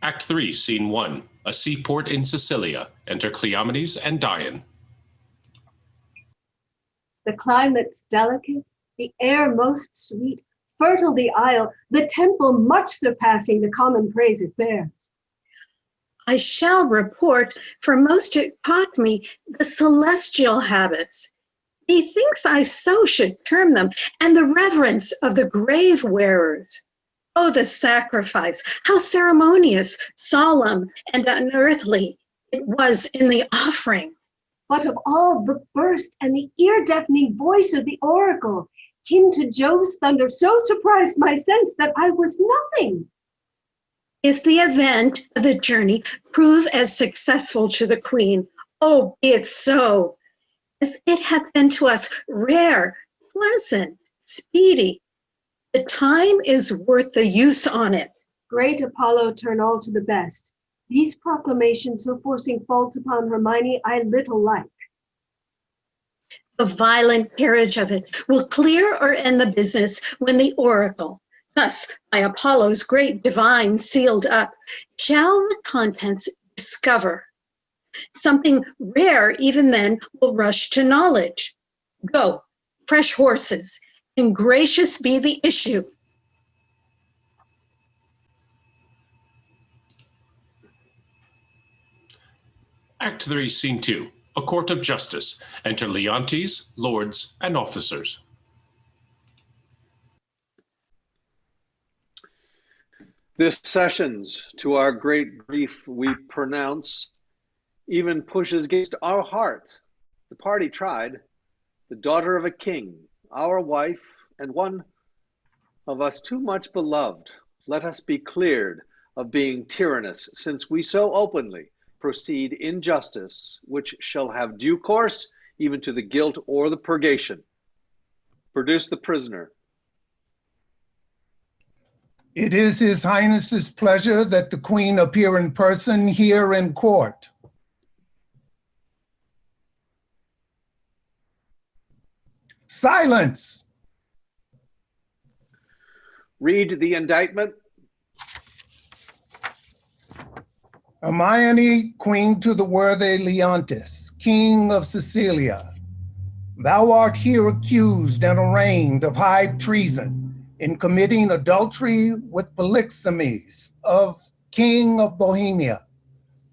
Act 3, Scene 1, a seaport in Sicilia. Enter Cleomenes and Dion. The climate's delicate, the air most sweet, fertile the isle, the temple much surpassing the common praise it bears. I shall report, for most it taught me the celestial habits. Methinks I so should term them, and the reverence of the grave wearers. Oh, the sacrifice, how ceremonious, solemn, and unearthly it was in the offering. But of all the burst and the ear-deafening voice of the oracle, kin to Jove's thunder, so surprised my sense that I was nothing. If the event of the journey prove as successful to the queen, oh, be it so, as it hath been to us rare, pleasant, speedy. The time is worth the use on it. Great Apollo turn all to the best. These proclamations so forcing fault upon Hermione I little like. The violent carriage of it will clear or end the business when the oracle, thus by Apollo's great divine sealed up, shall the contents discover. Something rare even then will rush to knowledge. Go, fresh horses, and gracious be the issue. Act 3, Scene 2, a court of justice. Enter Leontes, lords, and officers. This sessions, to our great grief we pronounce, even pushes against our heart. The party tried, the daughter of a king, our wife, and one of us too much beloved. Let us be cleared of being tyrannous, since we so openly proceed in justice, which shall have due course even to the guilt or the purgation. Produce the prisoner. It is His Highness's pleasure that the Queen appear in person here in court. Silence! Read the indictment. Hermione, queen to the worthy Leontes, king of Sicilia, thou art here accused and arraigned of high treason in committing adultery with Polixenes, of king of Bohemia,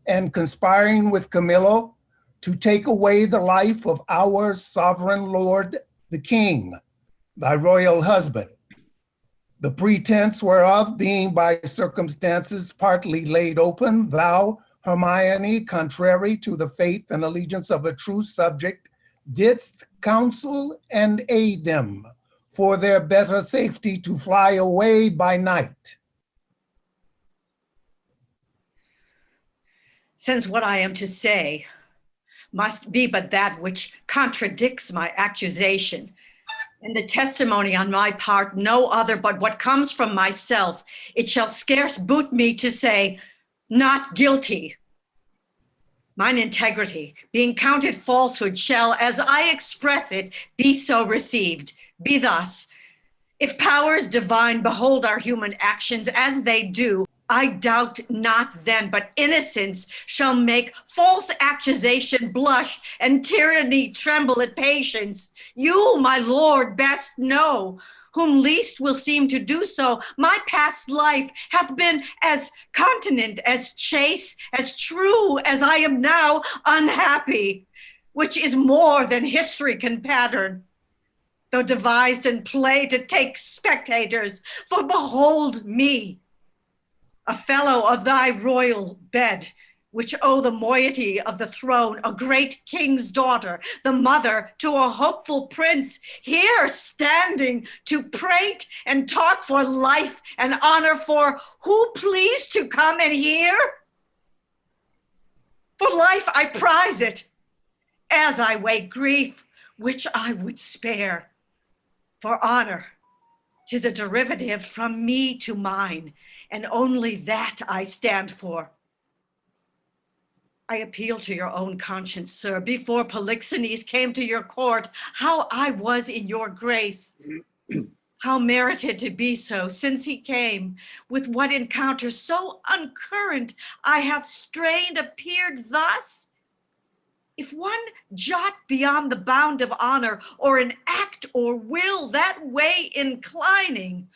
and conspiring with Camillo to take away the life of our sovereign lord, the king, thy royal husband. The pretense whereof being by circumstances partly laid open, thou, Hermione, contrary to the faith and allegiance of a true subject, didst counsel and aid them for their better safety to fly away by night. Since what I am to say must be but that which contradicts my accusation, and the testimony on my part no other but what comes from myself, it shall scarce boot me to say, not guilty. Mine integrity, being counted falsehood, shall, as I express it, be so received. Be thus: if powers divine behold our human actions as they do, I doubt not then, but innocence shall make false accusation blush and tyranny tremble at patience. You, my lord, best know, whom least will seem to do so. My past life hath been as continent, as chaste, as true as I am now unhappy, which is more than history can pattern, though devised in play to take spectators. For behold me, a fellow of thy royal bed, which owe the moiety of the throne, a great king's daughter, the mother to a hopeful prince, here standing to prate and talk for life and honor, for who pleased to come and hear? For life I prize it, as I weigh grief, which I would spare. For honor, 'tis a derivative from me to mine, and only that I stand for. I appeal to your own conscience, sir. Before Polixenes came to your court, how I was in your grace. How merited to be so, since he came, with what encounter so uncurrent I have strained appeared thus? If one jot beyond the bound of honor, or an act or will that way inclining,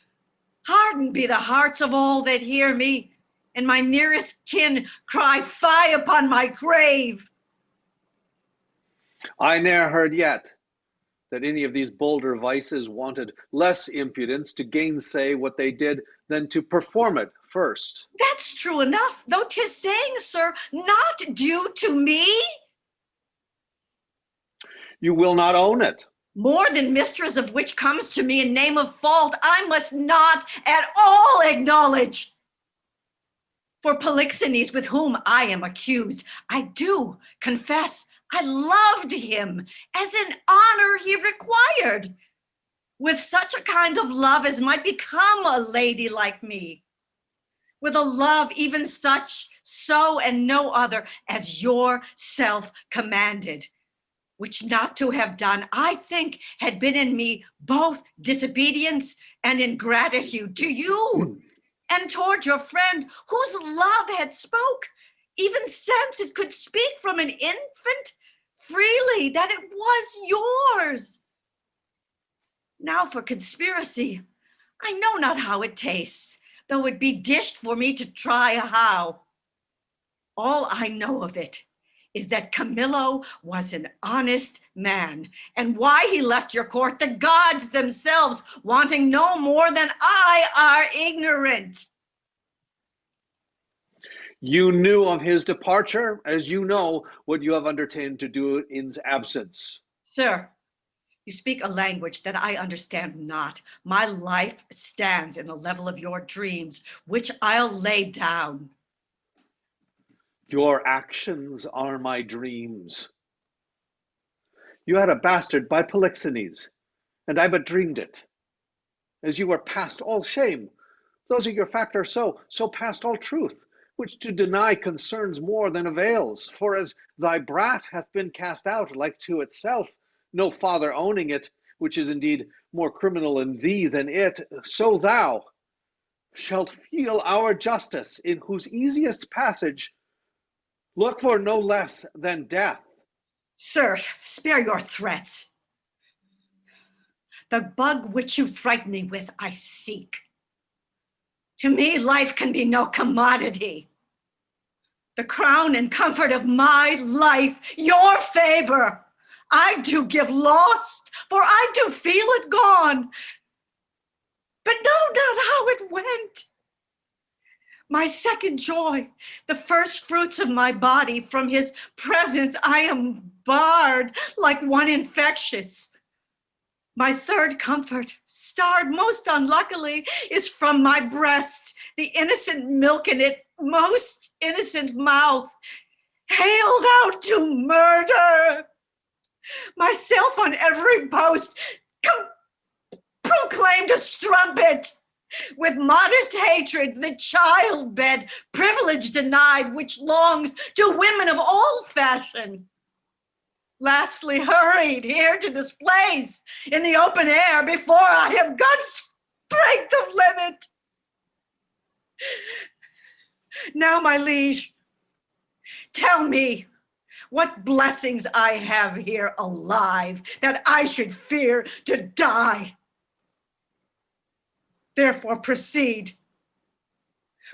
hardened be the hearts of all that hear me, and my nearest kin cry fie upon my grave. I ne'er heard yet that any of these bolder vices wanted less impudence to gainsay what they did than to perform it first. That's true enough, though 'tis saying, sir, not due to me. You will not own it. More than mistress of which comes to me in name of fault, I must not at all acknowledge. For Polixenes, with whom I am accused, I do confess I loved him as an honor he required, with such a kind of love as might become a lady like me, with a love even such, so and no other as yourself commanded, which not to have done, I think, had been in me both disobedience and ingratitude to you and toward your friend, whose love had spoke, even since it could speak from an infant freely, that it was yours. Now for conspiracy, I know not how it tastes, though it be dished for me to try how. All I know of it is that Camillo was an honest man, and why he left your court, the gods themselves, wanting no more than I, are ignorant. You knew of his departure, as you know what you have undertaken to do in his absence. Sir, you speak a language that I understand not. My life stands in the level of your dreams, which I'll lay down. Your actions are my dreams. You had a bastard by Polixenes, and I but dreamed it. As you were past all shame, those of your fact are so past all truth, which to deny concerns more than avails. For as thy brat hath been cast out like to itself, no father owning it, which is indeed more criminal in thee than it, so thou shalt feel our justice, in whose easiest passage look for no less than death. Sir, spare your threats. The bug which you frighten me with, I seek. To me, life can be no commodity. The crown and comfort of my life, your favor, I do give lost, for I do feel it gone, but know not how it went. My second joy, the first fruits of my body, from his presence I am barred like one infectious. My third comfort, starred most unluckily, is from my breast, the innocent milk in it, most innocent mouth, haled out to murder. Myself on every post proclaimed a strumpet, with modest hatred the child bed privilege denied, which longs to women of all fashion. Lastly, hurried here to this place in the open air before I have got strength of limit. Now, my liege, tell me what blessings I have here alive, that I should fear to die. Therefore proceed.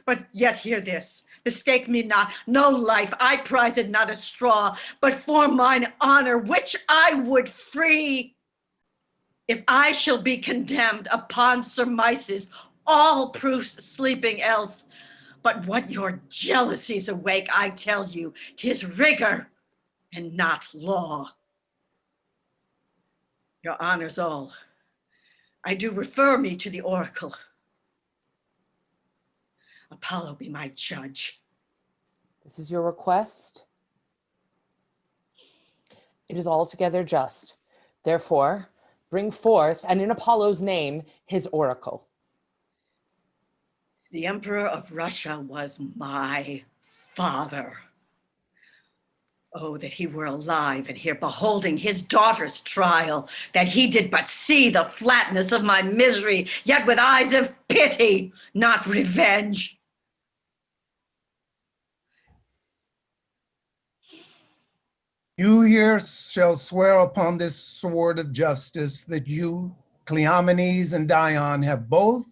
But yet hear this, mistake me not, no life, I prize it not a straw, but for mine honor, which I would free. If I shall be condemned upon surmises, all proofs sleeping else, but what your jealousies awake, I tell you, 'tis rigor and not law. Your honors all, I do refer me to the oracle. Apollo be my judge. This is your request. It is altogether just. Therefore, bring forth, and in Apollo's name, his oracle. The Emperor of Russia was my father. Oh, that he were alive and here beholding his daughter's trial, that he did but see the flatness of my misery, yet with eyes of pity, not revenge. You here shall swear upon this sword of justice that you, Cleomenes and Dion, have both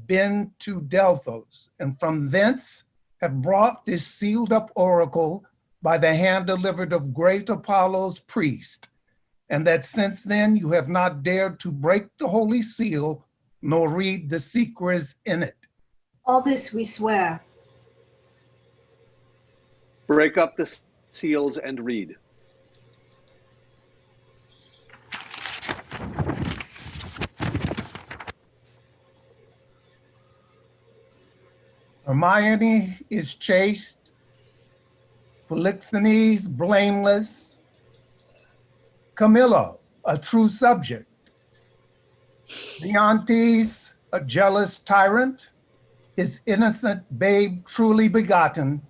been to Delphos, and from thence have brought this sealed up oracle by the hand delivered of great Apollo's priest, and that since then you have not dared to break the holy seal, nor read the secrets in it. All this we swear. Break up the seals and read. Hermione is chaste, Polixenes blameless, Camilla a true subject, Leontes a jealous tyrant, his innocent babe truly begotten,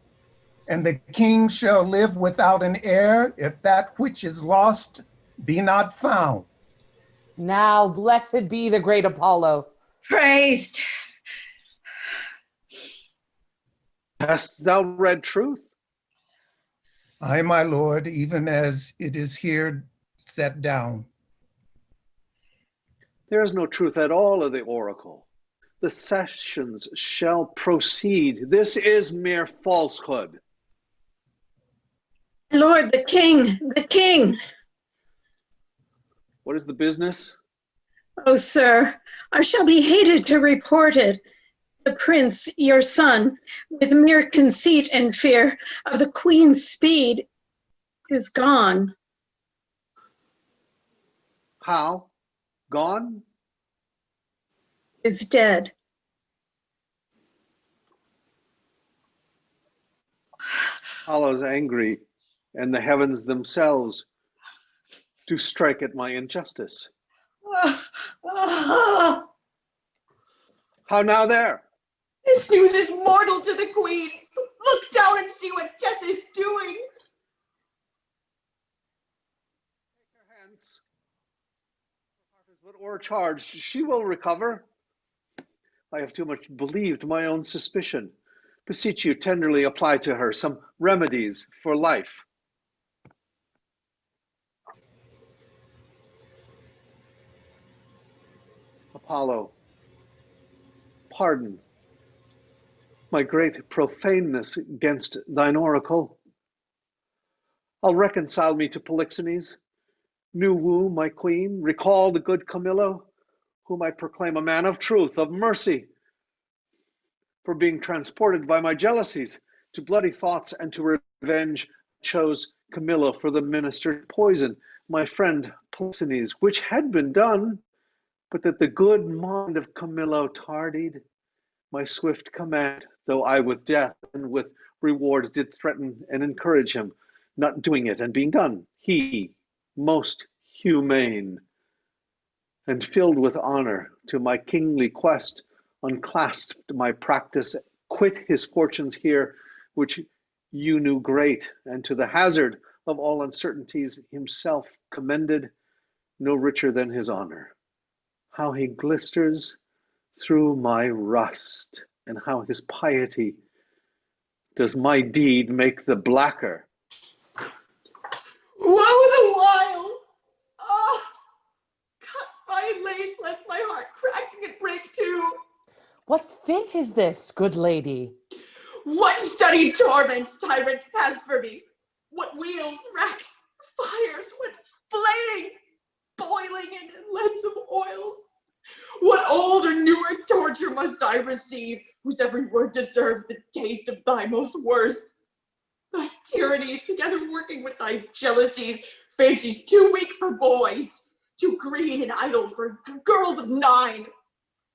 and the king shall live without an heir if that which is lost be not found. Now blessed be the great Apollo. Praised. Hast thou read truth? Aye, my lord, even as it is here set down. There is no truth at all of the oracle. The sessions shall proceed. This is mere falsehood. Lord, the king, the king. What is the business? Oh, sir, I shall be hated to report it. The prince, your son, with mere conceit and fear of the queen's speed, is gone. How? Gone? Is dead. Apollo's angry, and the heavens themselves do strike at my injustice. How now there? This news is mortal to the queen. Look down and see what death is doing. Take her hence. Her heart is but o'ercharged. She will recover. I have too much believed my own suspicion. Beseech you tenderly apply to her some remedies for life. Apollo, pardon my great profaneness against thine oracle. I'll reconcile me to Polixenes, new woo my queen, recall the good Camillo, whom I proclaim a man of truth, of mercy, for being transported by my jealousies to bloody thoughts and to revenge, chose Camillo for the ministered poison, my friend Polixenes, which had been done, but that the good mind of Camillo tardied. My swift command, though I with death and with reward did threaten and encourage him, not doing it and being done, he, most humane, and filled with honor to my kingly quest, unclasped my practice, quit his fortunes here, which you knew great, and to the hazard of all uncertainties himself commended, no richer than his honor. How he glisters through my rust, and how his piety does my deed make the blacker. Woe the while! Ah, cut my lace, lest my heart cracking and break too. What fit is this, good lady? What studied torments tyrant has for me? What wheels, racks, fires, what flaying, boiling in loathsome oils? What old or newer torture must I receive, whose every word deserves the taste of thy most worst? Thy tyranny, together working with thy jealousies, fancies too weak for boys, too green and idle for girls of 9.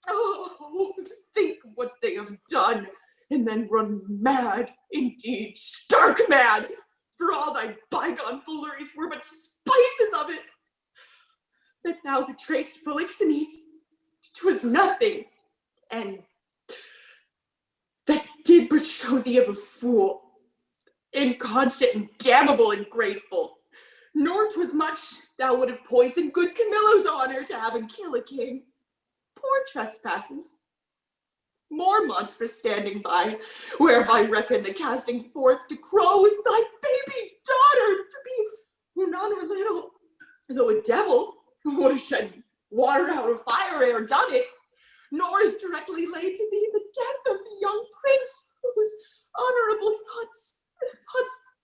Oh, think what they have done, and then run mad, indeed, stark mad, for all thy bygone fooleries were but spices of it. That thou betrayedst Polixenes, 'twas nothing, and that did but show thee of a fool. inconstant and damnable and grateful. Nor 'twas much thou would have poisoned good Camillo's honor to have him kill a king. Poor trespasses. More monstrous standing by, whereof I reckon the casting forth to crows thy baby daughter to be, who none or little, though a devil would have shed water out of fire ere done it, nor is directly laid to thee the death of the young prince, whose honorable thoughts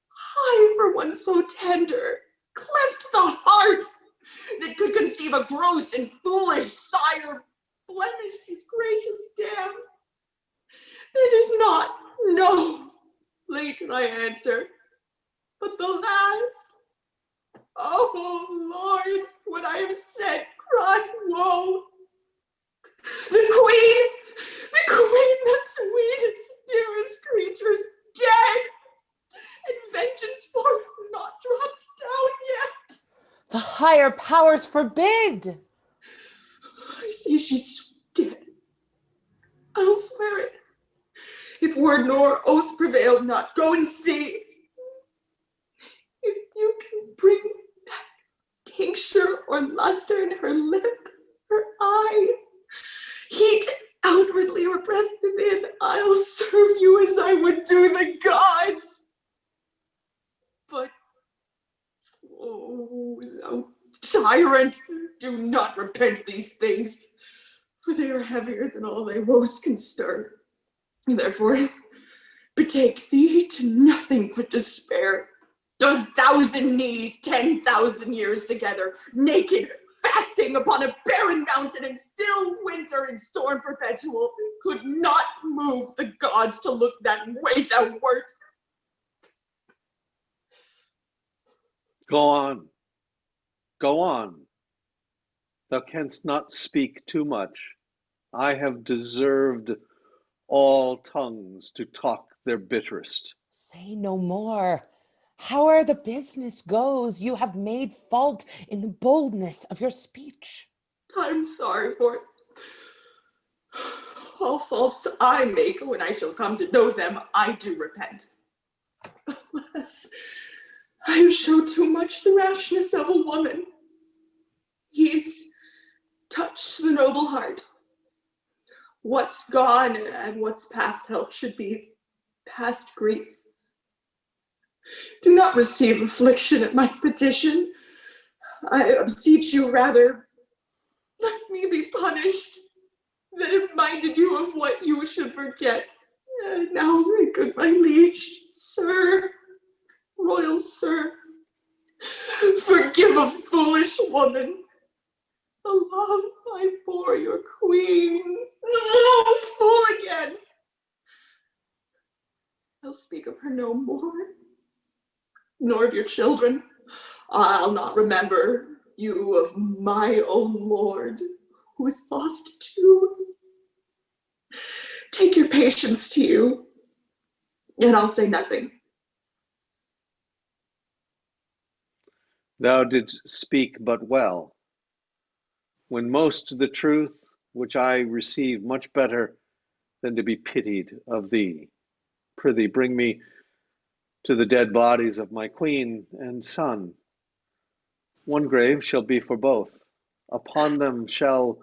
high for one so tender, cleft the heart that could conceive a gross and foolish sire, blemished his gracious dam. It is not, no, late thy answer, but the last. Oh, lords, what I have said, cry woe. The queen, the sweetest, dearest creature's dead, and vengeance for not dropped down yet. The higher powers forbid. I say she's dead. I'll swear it. If word nor oath prevailed not, go and see. If you can bring back tincture or luster in her lip, her eye, heat outwardly or breath within, I'll serve you as I would do the gods. But, oh, thou tyrant, do not repent these things, for they are heavier than all thy woes can stir. Therefore, betake thee to nothing but despair. 1,000 knees, 10,000 years together, naked, fasting upon a barren mountain in still winter and storm perpetual, could not move the gods to look that way thou wert. Go on. Go on. Thou canst not speak too much. I have deserved all tongues to talk their bitterest. Say no more. Howe'er the business goes, you have made fault in the boldness of your speech. I'm sorry for it. All faults I make, when I shall come to know them, I do repent. Alas, I have showed too much the rashness of a woman. He's touched the noble heart. What's gone and what's past help should be past grief. Do not receive affliction at my petition. I beseech you, rather, let me be punished, that have minded you of what you should forget. Now, my good, my liege, sir, royal sir, forgive a foolish woman. The love I bore your queen. Oh, fool again. I'll speak of her no more, nor of your children. I'll not remember you of my own lord, who is lost too. Take your patience to you, and I'll say nothing. Thou didst speak but well. When most the truth, which I receive much better than to be pitied of thee. Prithee, bring me to the dead bodies of my queen and son. One grave shall be for both. Upon them shall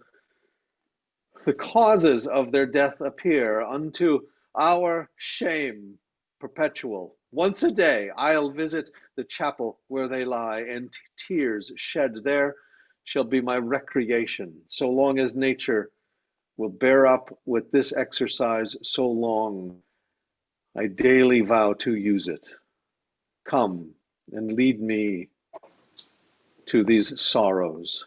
the causes of their death appear, unto our shame perpetual. Once a day I'll visit the chapel where they lie, and tears shed there shall be my recreation. So long as nature will bear up with this exercise, so long I daily vow to use it. Come and lead me to these sorrows.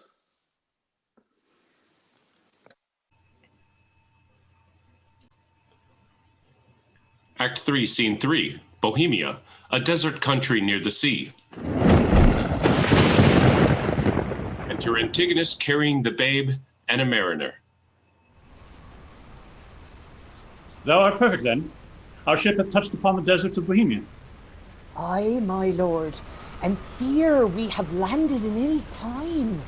Act 3, Scene 3, Bohemia, a desert country near the sea. Enter Antigonus carrying the babe and a mariner. Thou art perfect, then. Our ship hath touched upon the deserts of Bohemia. Aye, my lord, and fear we have landed in any time.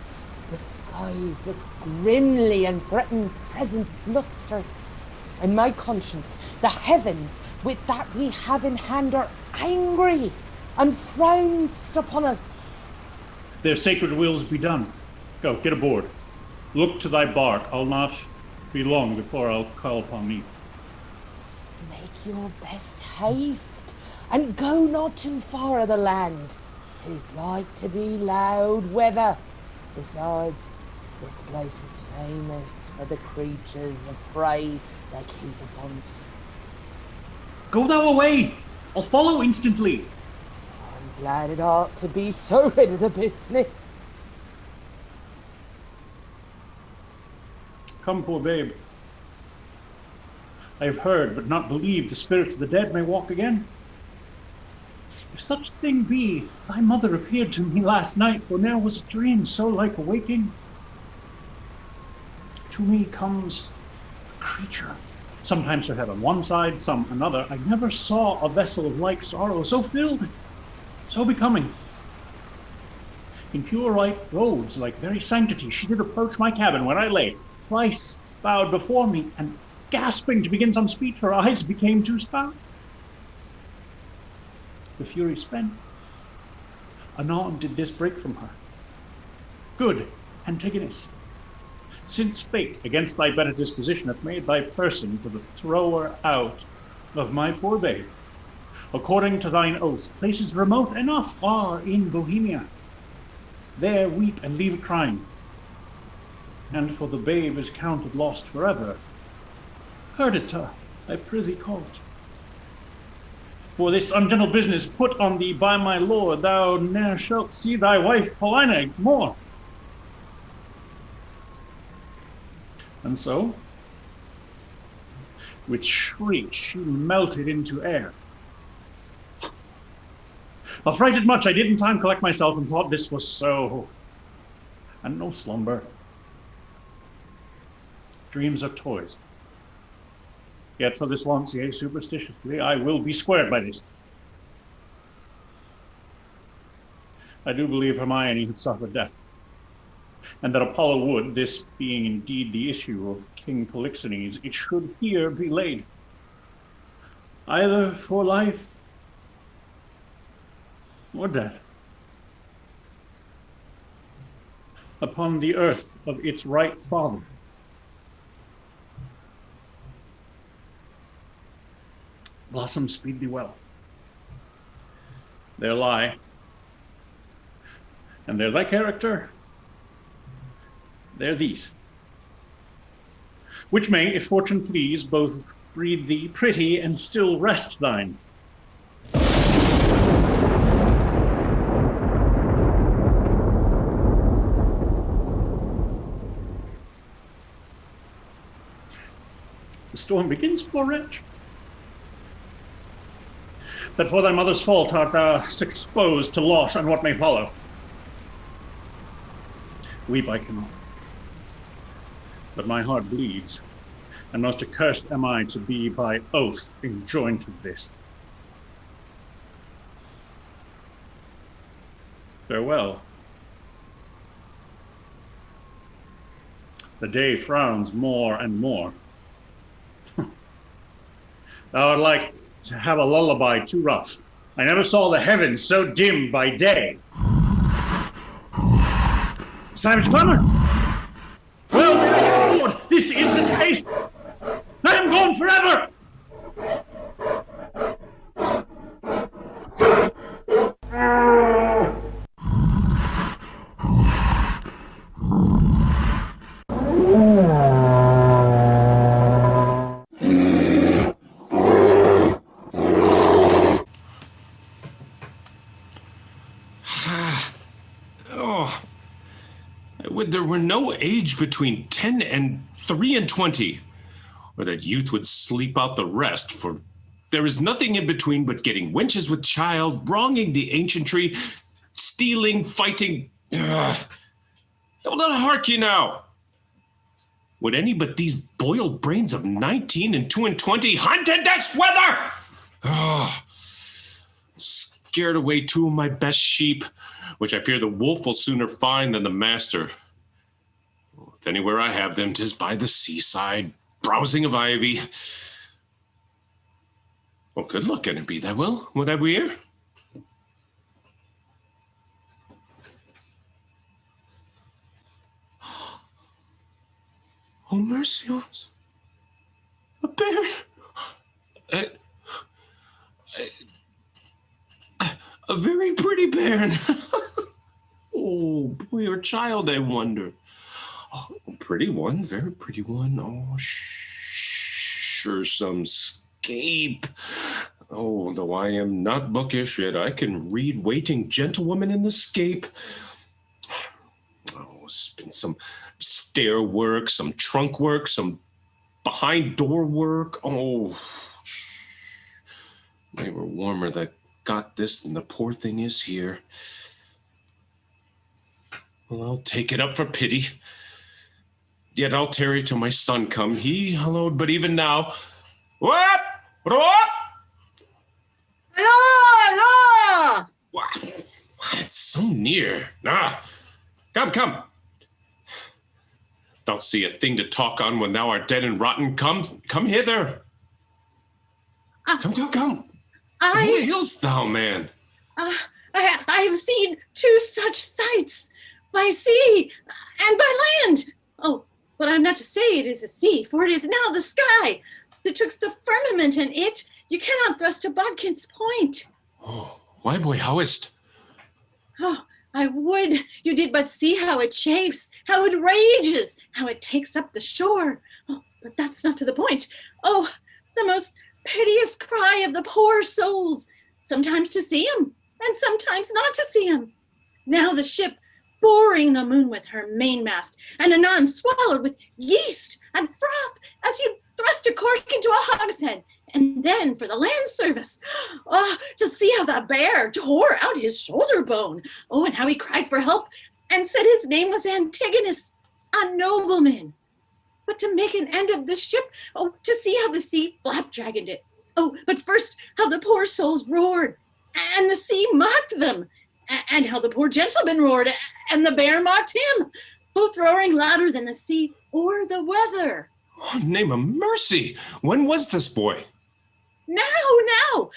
The skies look grimly and threaten present blusters. and my conscience, the heavens, with that we have in hand, are angry and frowned upon us. Their sacred wills be done. Go, get aboard. Look to thy bark. I'll not be long before I'll call upon thee. Make your best haste, and go not too far of the land. 'Tis like to be loud weather. Besides, this place is famous for the creatures of prey they keep upon it. Go thou away! I'll follow instantly. I'm glad it ought to be so rid of the business. Come, poor babe. I have heard, but not believed, the spirits of the dead may walk again. If such thing be, thy mother appeared to me last night, for ne'er was a dream so like a waking. To me comes a creature, sometimes her head on one side, some another. I never saw a vessel of like sorrow so filled, so becoming. In pure white robes, like very sanctity, she did approach my cabin where I lay, thrice bowed before me, and gasping to begin some speech, her eyes became too stout. The fury spent, anon did this break from her. Good Antigonus, since fate against thy better disposition hath made thy person for the thrower out of my poor babe, according to thine oath, places remote enough are in Bohemia. There weep and leave it crying, and for the babe is counted lost forever. Perdita, I prithee call it. For this ungentle business put on thee by my lord, thou ne'er shalt see thy wife Paulina more. And so, with shriek she melted into air. Affrighted much, I did in time collect myself and thought this was so, and no slumber. Dreams are toys. Yet for this once, yea, superstitiously, I will be squared by this. I do believe Hermione had suffered death, and that Apollo would, this being indeed the issue of King Polixenes, it should here be laid, either for life or death, upon the earth of its right father. Blossom, speed thee well. There lie, and there thy character, there these, which may, if fortune please, both breed thee pretty and still rest thine. The storm begins, poor wretch. That for thy mother's fault art thou exposed to loss and what may follow. Weep I cannot, but my heart bleeds, and most accursed am I to be by oath enjoined to this. Farewell. The day frowns more and more. Thou art like to have a lullaby too rough. I never saw the heavens so dim by day. Savage clamor! Well, Lord, this is the case. I am gone forever! There were no age between 10 and 23, or that youth would sleep out the rest, for there is nothing in between but getting wenches with child, wronging the ancientry, stealing, fighting. I will not hark you now. Would any but these boiled brains of 19 and 22 hunt in this weather? Scared away two of my best sheep, which I fear the wolf will sooner find than the master. If anywhere I have them, 'tis by the seaside. browsing of ivy. Oh, good luck, can it be that well? What have we here? Oh, mercy on us. A baron. A very pretty baron. Oh, boy or child, I wonder. Oh, pretty one, very pretty one. Oh, sure, some scape. Oh, though I am not bookish, yet I can read waiting gentlewoman in the scape. Oh, it's been some stair work, some trunk work, some behind door work. Oh, they were warmer that got this than the poor thing is here. Well, I'll take it up for pity. Yet I'll tarry till my son come. He hallowed, but even now. What? What? Hello! What? It's so near. Ah, come. Thou see a thing to talk on when thou art dead and rotten. Come hither. Come. Who hailst thou, man? I have seen two such sights, by sea and by land. Oh, but I'm not to say it is a sea, for it is now the sky. Betwixt the firmament and it, you cannot thrust a bodkin's point. Oh, why, boy, how is't? Oh, I would you did but see how it chafes, how it rages, how it takes up the shore. Oh, but that's not to the point. Oh, the most piteous cry of the poor souls, sometimes to see him, and sometimes not to see him. Now the ship boring the moon with her mainmast, and anon swallowed with yeast and froth, as you thrust a cork into a hogshead. And then for the land service, oh, to see how the bear tore out his shoulder bone. Oh, and how he cried for help, and said his name was Antigonus, a nobleman. But to make an end of the ship, oh, to see how the sea flap-dragoned it. Oh, but first how the poor souls roared, and the sea mocked them, and how the poor gentleman roared, and the bear mocked him, both roaring louder than the sea or the weather. Oh, name of mercy! When was this, boy? Now!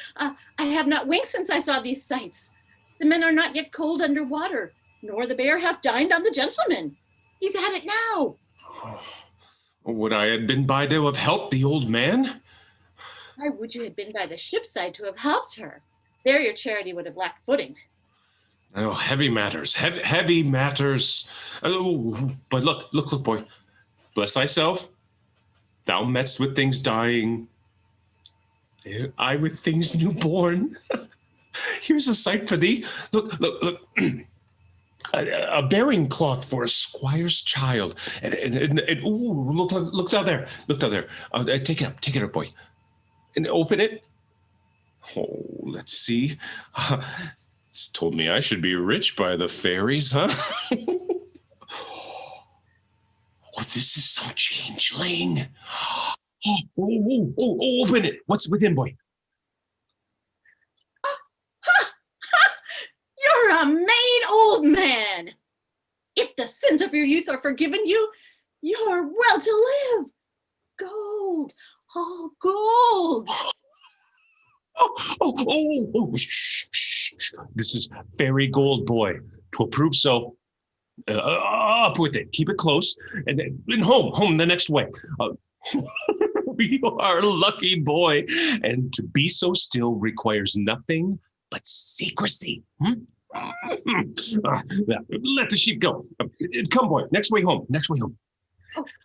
I have not winked since I saw these sights. The men are not yet cold under water, nor the bear hath dined on the gentleman. He's at it now. Oh, would I had been by to have helped the old man? Why would you have been by the ship's side to have helped her? There your charity would have lacked footing. Oh, heavy matters, heavy matters. Oh, but look, boy. Bless thyself. Thou metst with things dying. I with things newborn. Here's a sight for thee. Look. A bearing cloth for a squire's child. And ooh, look down there. Take it up, boy. And open it. Oh, let's see. It's told me I should be rich by the fairies, huh? Oh, this is some changeling. Oh, open it. What's within, boy? You're a made old man. If the sins of your youth are forgiven you, you're well to live. Gold, all gold. Oh, shh. This is fairy gold, boy. 'Twill prove so. Up with it. Keep it close. And home the next way. You are a lucky boy. And to be so still requires nothing but secrecy. Let the sheep go. Come, boy. Next way home.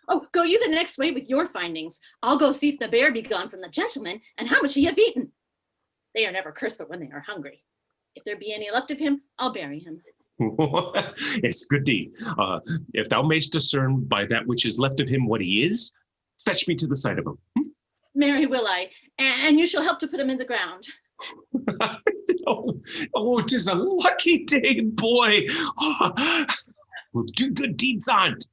Oh, go you the next way with your findings. I'll go see if the bear be gone from the gentleman and how much he hath eaten. They are never cursed but when they are hungry. If there be any left of him, I'll bury him. Yes, good deed. If thou mayst discern by that which is left of him what he is, fetch me to the sight of him. Marry will I, and you shall help to put him in the ground. Oh, 'tis a lucky day, boy. Oh, we'll do good deeds on't.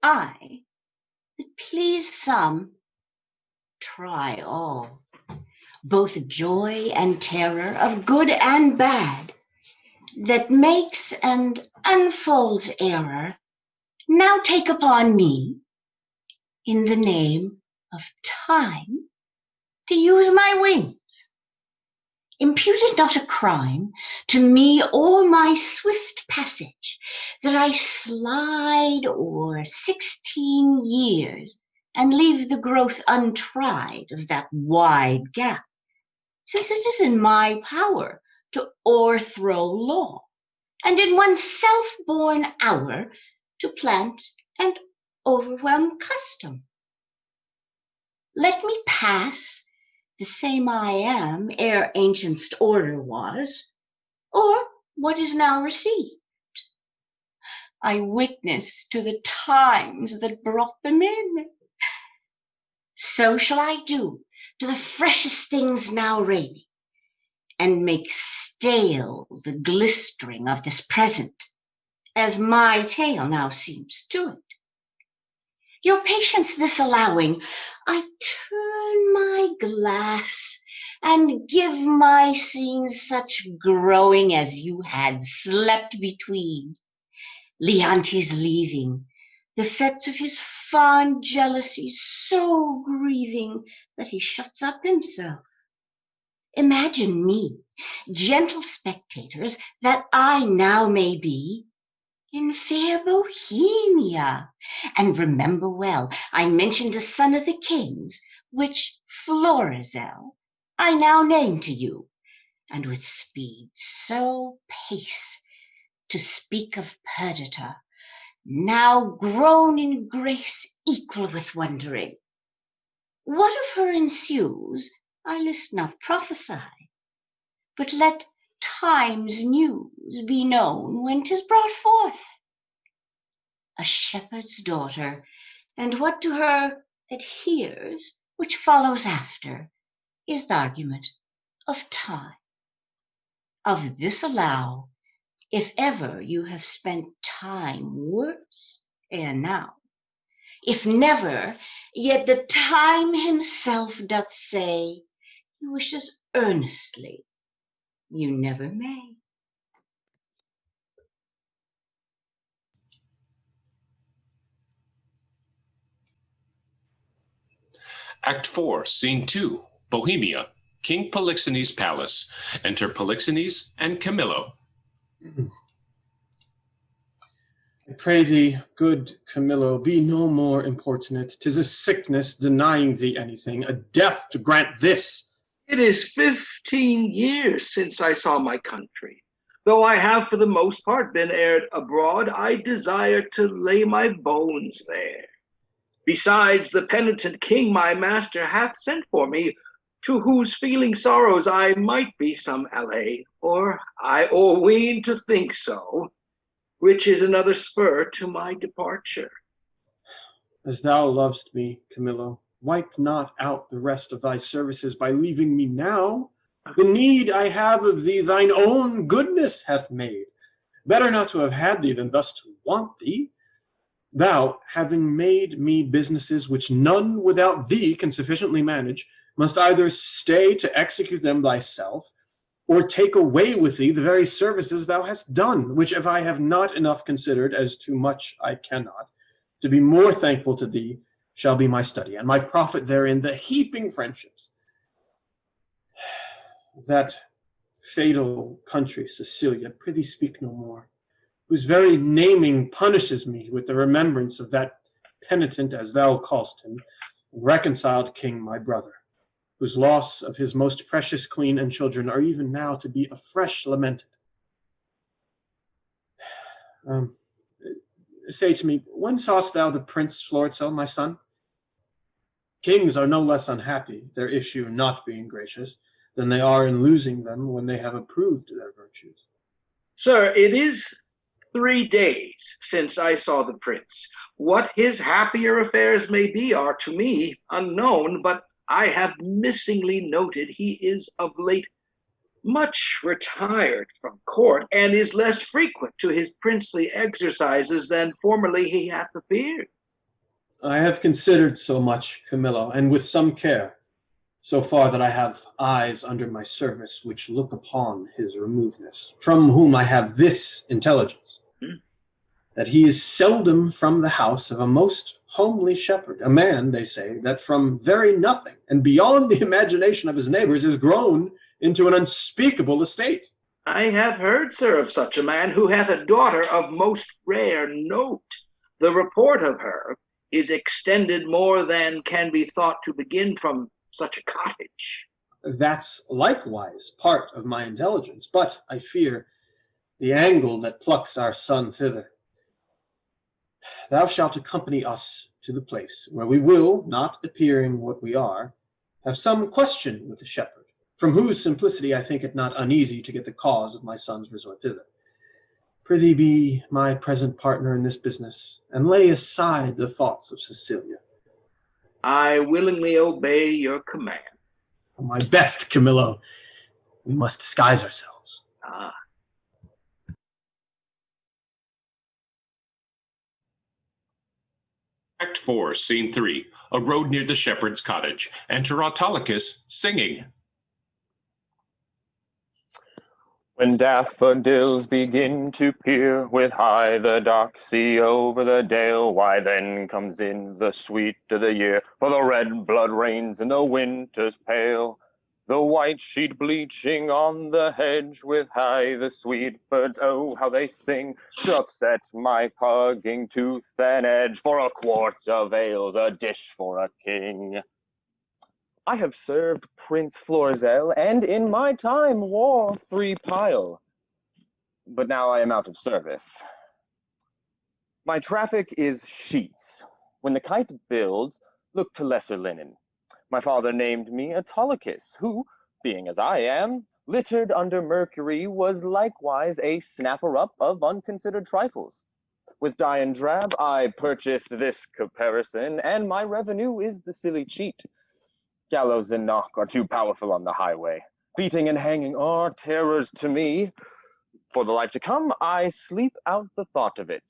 I please some, try all. Both joy and terror of good and bad, that makes and unfolds error, now take upon me, in the name of time, to use my wings. Impute it not a crime to me or my swift passage, that I slide o'er 16 years and leave the growth untried of that wide gap, since it is in my power to o'erthrow law, and in one self-born hour to plant and overwhelm custom. Let me pass the same I am ere ancient's order was, or what is now received. I witness to the times that brought them in. So shall I do to the freshest things now reigning, and make stale the glistering of this present, as my tale now seems to it. Your patience this allowing, I turn my glass and give my scenes such growing as you had slept between. Leontes leaving, the effects of his fond jealousy so grieving that he shuts up himself. Imagine me, gentle spectators, that I now may be, in fair Bohemia, and remember well, I mentioned a son of the king's, which Florizel I now name to you, and with speed so pace, to speak of Perdita, now grown in grace equal with wondering. What of her ensues, I list not prophesy, but let time's news be known when 'tis brought forth. A shepherd's daughter, and what to her adheres, which follows after, is the argument of time. Of this allow, if ever you have spent time worse ere now. If never, yet the time himself doth say, he wishes earnestly you never may. Act 4, Scene 2, Bohemia, King Polixenes' palace. Enter Polixenes and Camillo. I pray thee, good Camillo, be no more importunate. 'Tis a sickness denying thee anything, a death to grant this. It is 15 years since I saw my country. Though I have for the most part been erred abroad, I desire to lay my bones there. Besides, the penitent king my master hath sent for me, to whose feeling sorrows I might be some allay, or I o'erween to think so, which is another spur to my departure. As thou lovest me, Camillo, wipe not out the rest of thy services by leaving me now. The need I have of thee thine own goodness hath made. Better not to have had thee than thus to want thee. Thou, having made me businesses which none without thee can sufficiently manage, must either stay to execute them thyself, or take away with thee the very services thou hast done, which if I have not enough considered, as too much I cannot, to be more thankful to thee shall be my study, and my profit therein the heaping friendships. That fatal country, Sicilia, prithee speak no more, whose very naming punishes me with the remembrance of that penitent, as thou call'st him, reconciled king my brother, whose loss of his most precious queen and children are even now to be afresh lamented. Say to me, when sawest thou the Prince Florizel, my son? Kings are no less unhappy, their issue not being gracious, than they are in losing them when they have approved their virtues. Sir, it is 3 days since I saw the prince. What his happier affairs may be are to me unknown, but I have missingly noted he is of late much retired from court, and is less frequent to his princely exercises than formerly he hath appeared. I have considered so much, Camillo, and with some care, so far that I have eyes under my service which look upon his removedness, from whom I have this intelligence, that he is seldom from the house of a most homely shepherd, a man, they say, that from very nothing, and beyond the imagination of his neighbors, is grown into an unspeakable estate. I have heard, sir, of such a man who hath a daughter of most rare note. The report of her is extended more than can be thought to begin from such a cottage. That's likewise part of my intelligence, but I fear the angle that plucks our son thither. Thou shalt accompany us to the place, where we will, not appearing what we are, have some question with the shepherd, from whose simplicity I think it not uneasy to get the cause of my son's resort thither. Prithee be my present partner in this business, and lay aside the thoughts of Cecilia. I willingly obey your command. My best, Camillo, we must disguise ourselves. Ah. Act 4, Scene 3. A road near the shepherd's cottage. Enter Autolycus, singing. When daffodils begin to peer with high the dark sea over the dale, why then comes in the sweet of the year, for the red blood reigns in the winter's pale. The white sheet bleaching on the hedge with high the sweet birds, oh, how they sing, doth set my pugging tooth and edge, for a quart of ale's a dish for a king. I have served Prince Florizel, and in my time wore 3 pile. But now I am out of service. My traffic is sheets. When the kite builds, look to lesser linen. My father named me Autolycus, who, being as I am, littered under Mercury, was likewise a snapper-up of unconsidered trifles. With dye and drab I purchased this caparison, and my revenue is the silly cheat. Gallows and knock are too powerful on the highway. Beating and hanging are terrors to me. For the life to come, I sleep out the thought of it.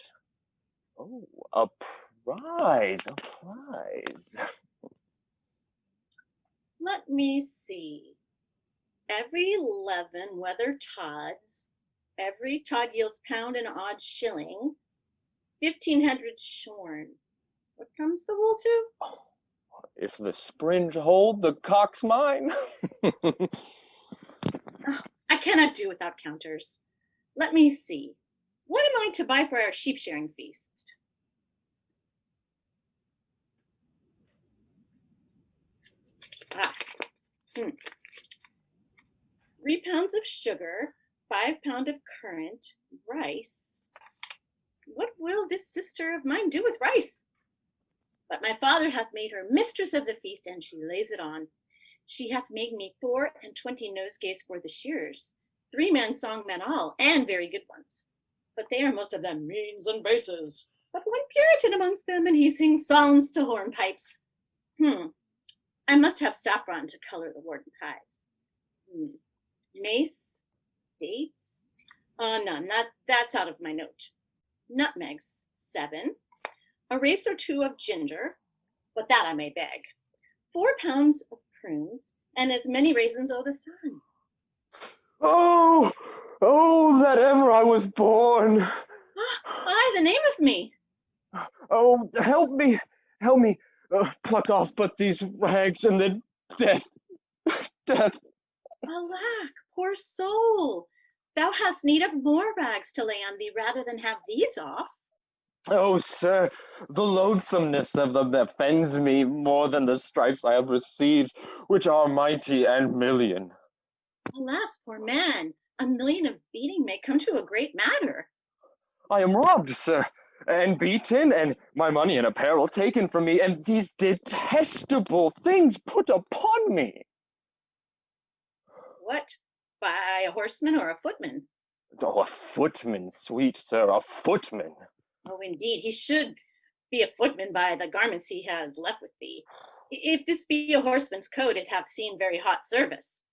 Oh, a prize, a prize. Let me see. Every 11 weather tods, every tod yields pound and odd shilling, 1,500 shorn. What comes the wool to? Oh, if the springe hold, the cock's mine. Oh, I cannot do without counters. Let me see. What am I to buy for our sheep-sharing feast? Ah, 3 pounds of sugar, 5 pound of currant, rice. What will this sister of mine do with rice? But my father hath made her mistress of the feast, and she lays it on. She hath made me 24 nosegays for the shearers, 3-man song men all, and very good ones. But they are most of them means and bases. But one Puritan amongst them, and he sings songs to hornpipes. I must have saffron to color the warden pies. Mace, dates, none. That's out of my note. Nutmegs, 7. A race or 2 of ginger, but that I may beg. 4 pounds of prunes, and as many raisins o' the sun. Oh, oh, that ever I was born. Aye, the name of me. Oh, help me, pluck off but these rags, and then death, death. Alack, poor soul, thou hast need of more rags to lay on thee rather than have these off. Oh, sir, the loathsomeness of them offends me more than the stripes I have received, which are mighty and million. Alas, poor man, 1,000,000 of beating may come to a great matter. I am robbed, sir, and beaten, and my money and apparel taken from me, and these detestable things put upon me. What, by a horseman or a footman? Oh, a footman, sweet sir, a footman. Oh, indeed, he should be a footman by the garments he has left with thee. If this be a horseman's coat, it hath seen very hot service.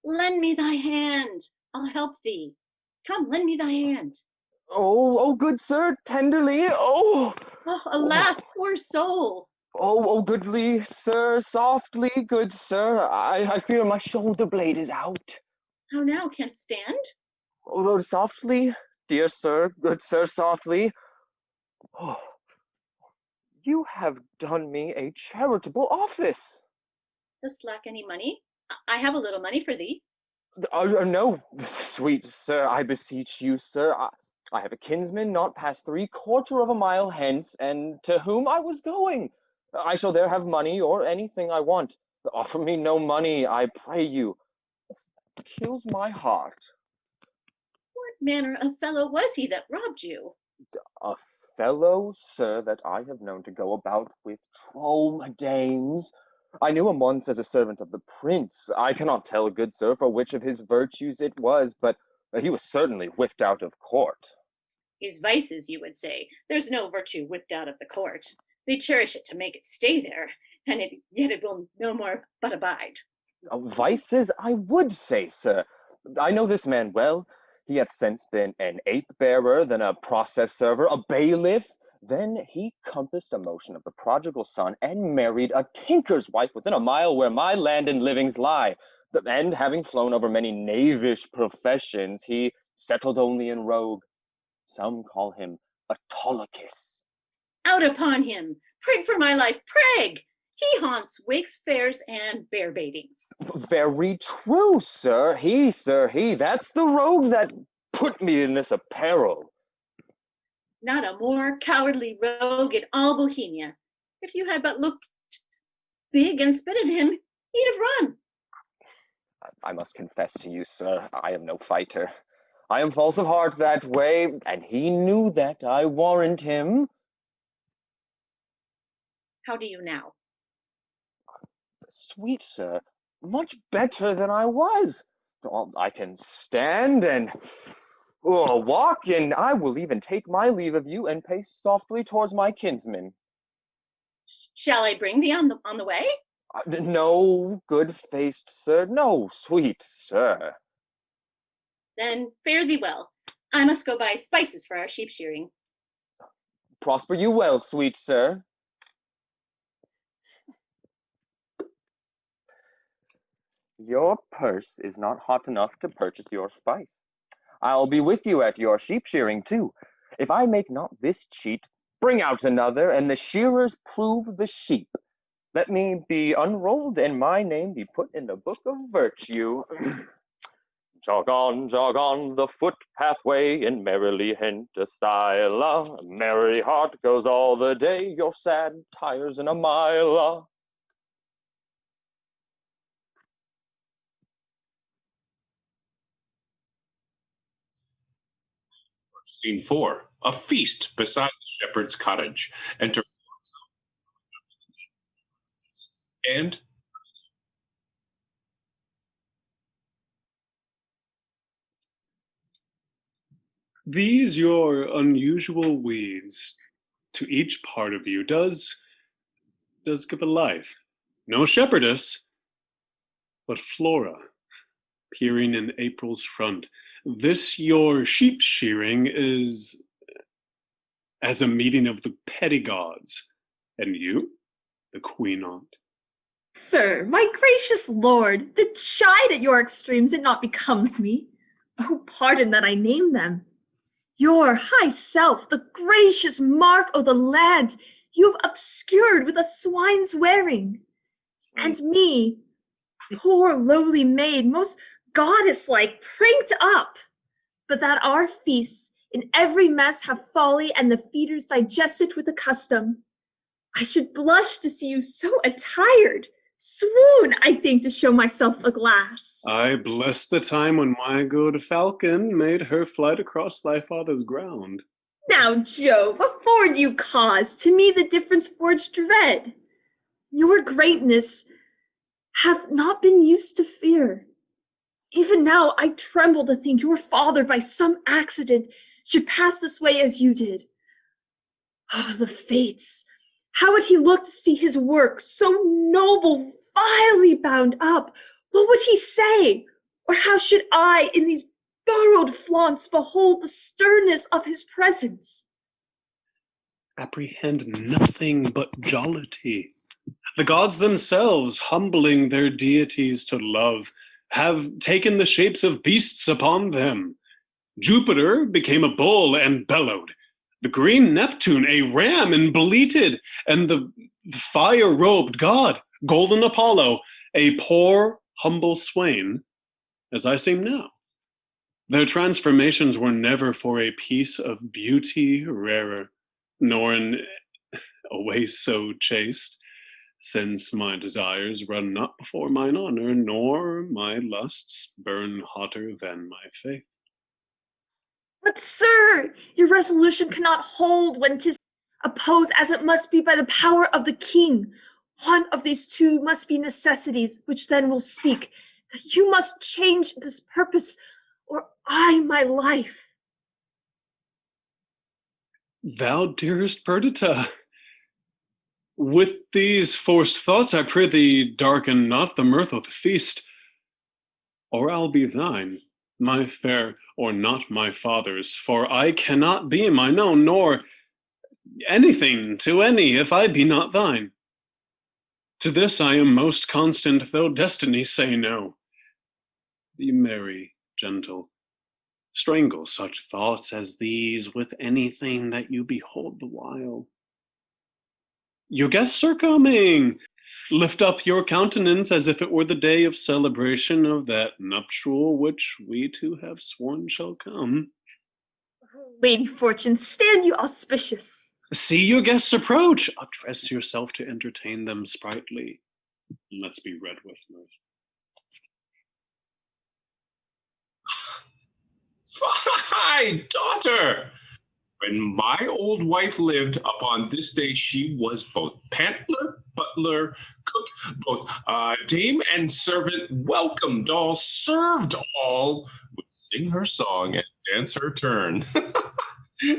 Lend me thy hand, I'll help thee. Come, lend me thy hand. Oh, good sir, tenderly, oh. Oh, alas, poor soul. Oh, goodly sir, softly, good sir. I fear my shoulder blade is out. How now, canst stand? Oh, softly, dear sir, good sir, softly. Oh, you have done me a charitable office. Dost lack any money? I have a little money for thee. No, sweet sir, I beseech you, sir. I have a kinsman not past 3/4 of a mile hence, and to whom I was going. I shall there have money or anything I want. Offer me no money, I pray you. It kills my heart. What manner of fellow was he that robbed you? A fellow, sir, that I have known to go about with troll dames. I knew him once as a servant of the prince. I cannot tell, good sir, for which of his virtues it was, but he was certainly whipped out of court. His vices, you would say. There's no virtue whipped out of the court. They cherish it to make it stay there, and yet it will no more but abide. Vices, I would say, sir. I know this man well. He hath since been an ape-bearer, then a process-server, a bailiff. Then he compassed a motion of the prodigal son, and married a tinker's wife within a mile where my land and livings lie. And having flown over many knavish professions, he settled only in rogue. Some call him Autolycus. Out upon him! Prig for my life, prig! He haunts wakes, fairs, and bear baitings. Very true, sir. He. That's the rogue that put me in this apparel. Not a more cowardly rogue in all Bohemia. If you had but looked big and spit at him, he'd have run. I must confess to you, sir, I am no fighter. I am false of heart that way, and he knew that, I warrant him. How do you now? Sweet sir, much better than I was. I can stand and walk, and I will even take my leave of you and pace softly towards my kinsman. Shall I bring thee on the way? No, good-faced sir, no, sweet sir. Then fare thee well. I must go buy spices for our sheep shearing. Prosper you well, sweet sir. Your purse is not hot enough to purchase your spice. I'll be with you at your sheep shearing too. If I make not this cheat, bring out another, and the shearers prove the sheep. Let me be unrolled, and my name be put in the book of virtue. Jog on the footpathway, and merrily hint a style. A merry heart goes all the day, your sad tires in a mile. Scene 4. A feast beside the shepherd's cottage. Enter and These your unusual weeds to each part of you does give a life. No shepherdess, but Flora, peering in April's front. This your sheep shearing is as a meeting of the petty gods, and you, the queen aunt. Sir, my gracious lord, to chide at your extremes it not becomes me. Oh, pardon that I name them. Your high self, the gracious mark o' the land, you have obscured with a swine's wearing. And me, poor lowly maid, most goddess-like, prinked up, but that our feasts in every mess have folly, and the feeders digest it with a custom. I should blush to see you so attired, swoon, I think, to show myself a glass. I bless the time when my good falcon made her flight across thy father's ground. Now, Jove, afford you cause, to me the difference forged dread. Your greatness hath not been used to fear. Even now I tremble to think your father by some accident should pass this way as you did. Oh, the fates! How would he look to see his work, so noble, vilely bound up? What would he say? Or how should I, in these borrowed flaunts, behold the sternness of his presence? apprehend nothing but jollity. The gods themselves, humbling their deities to love, have taken the shapes of beasts upon them. Jupiter became a bull and bellowed. The green Neptune a ram and bleated. And the fire-robed god, golden Apollo, a poor, humble swain, as I seem now. Their transformations were never for a piece of beauty rarer, nor in a way so chaste, since my desires run not before mine honor, nor my lusts burn hotter than my faith. But, sir, your resolution cannot hold when 'tis opposed as it must be by the power of the king. One of these two must be necessities, which then will speak, that you must change this purpose, or I my life. Thou dearest Perdita, with these forced thoughts I pray thee darken not the mirth of the feast, or I'll be thine, my fair, or not my father's, for I cannot be mine own, nor anything to any if I be not thine. To this I am most constant, though destiny say no. Be merry, gentle. Strangle such thoughts as these with anything that you behold the while. Your guests are coming. Lift up your countenance as if it were the day of celebration of that nuptial which we two have sworn shall come. Lady Fortune, stand you auspicious. See your guests approach. Address yourself to entertain them sprightly. And let's be read with mirth. Fie, daughter! When my old wife lived, upon this day she was both pantler, butler, cook, both dame and servant, welcomed all, served all, would sing her song and dance her turn.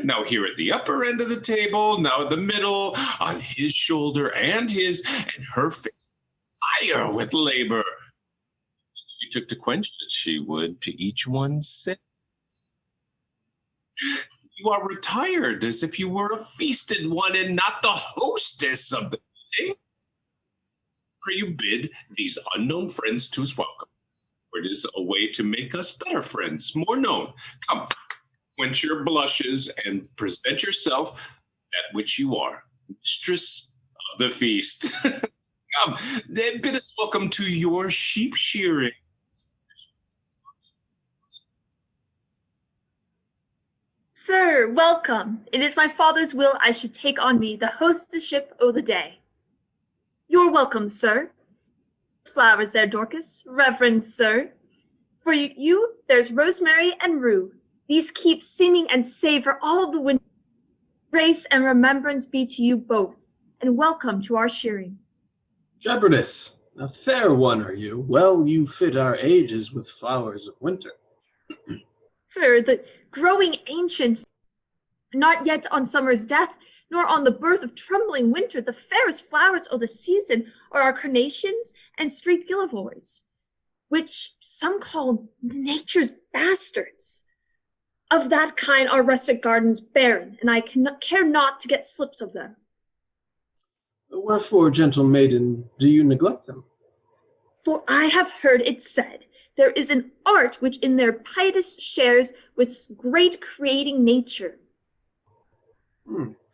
Now here at the upper end of the table, now at the middle, on his shoulder and his, and her face fire with labor. She took to quench it, she would to each one sit. You are retired as if you were a feasted one and not the hostess of the meeting. Pray you bid these unknown friends to us welcome, for it is a way to make us better friends, more known. Come, quench your blushes and present yourself at which you are, mistress of the feast. Come, then bid us welcome to your sheep shearing. Sir, welcome. It is my father's will I should take on me the hostessship o' the day. You're welcome, sir. Flowers there, Dorcas, reverend sir. For you there's rosemary and rue. These keep seeming and savor all the winter. Grace and remembrance be to you both, and welcome to our shearing. Shepherdess, a fair one are you. Well, you fit our ages with flowers of winter. Sir, the growing ancient, not yet on summer's death, nor on the birth of trembling winter, the fairest flowers o' the season are our carnations and street gillivoys, which some call nature's bastards. Of that kind our rustic gardens barren, and I care not to get slips of them. Wherefore, gentle maiden, do you neglect them? For I have heard it said, there is an art which in their pieties shares with great creating nature.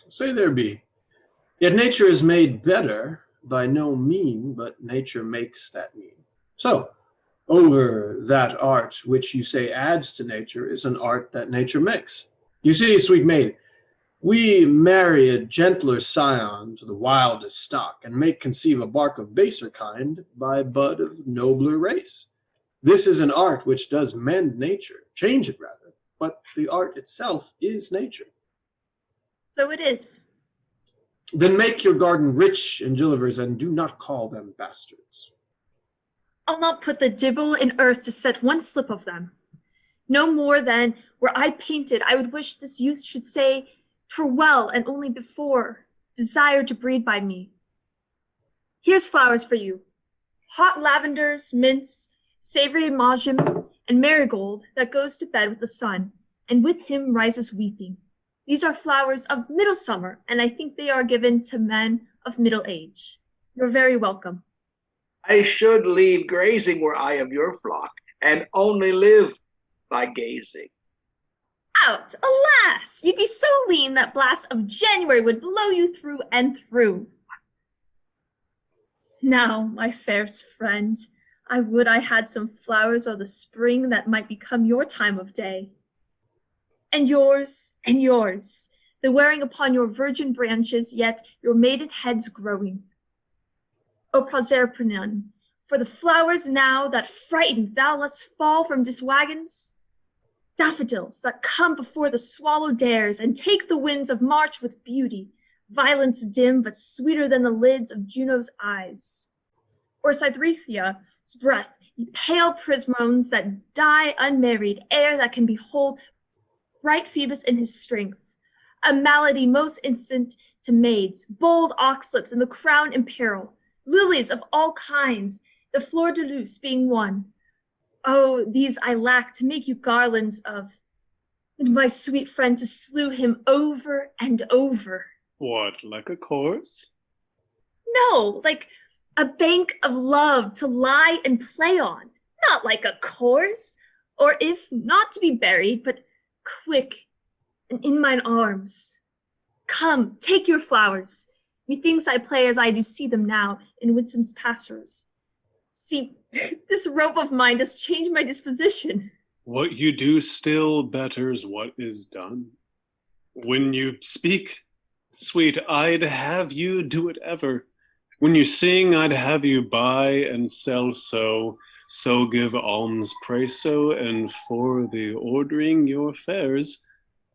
Say there be. Yet nature is made better by no mean, but nature makes that mean. So, over that art which you say adds to nature is an art that nature makes. You see, sweet maid, we marry a gentler scion to the wildest stock, and make conceive a bark of baser kind by bud of nobler race. This is an art which does mend nature, change it rather, but the art itself is nature. So it is. Then make your garden rich in gillivers, and do not call them bastards. I'll not put the dibble in earth to set one slip of them. No more than, were I painted, I would wish this youth should say, 'twere well, and only before, desire to breed by me. Here's flowers for you. Hot lavenders, mints, savory marjoram, and marigold that goes to bed with the sun, and with him rises weeping. These are flowers of middle summer, and I think they are given to men of middle age. You're very welcome. I should leave grazing were I of your flock, and only live by gazing. Out! Alas! You'd be so lean that blasts of January would blow you through and through. Now, my fairest friend, I would I had some flowers o' the spring that might become your time of day. And yours, the wearing upon your virgin branches, yet your maiden heads growing. O Proserpine, for the flowers now that frightened thou letst fall from diswagons, daffodils that come before the swallow dares and take the winds of March with beauty, violence dim but sweeter than the lids of Juno's eyes. Or Cytherea's breath, ye pale prismones that die unmarried, air that can behold bright Phoebus in his strength, a malady most instant to maids, bold oxlips in the crown in peril, lilies of all kinds, the fleur de luce being one. Oh, these I lack to make you garlands of, and my sweet friend to slew him over and over. What, like a chorus? No, like a bank of love to lie and play on, not like a course, or if not to be buried, but quick and in mine arms. Come, take your flowers. Methinks I play as I do see them now in Winsome's pastures. See, this rope of mine does change my disposition. What you do still betters what is done. When you speak, sweet, I'd have you do it ever. When you sing, I'd have you buy and sell so give alms, pray so, and for the ordering your fares,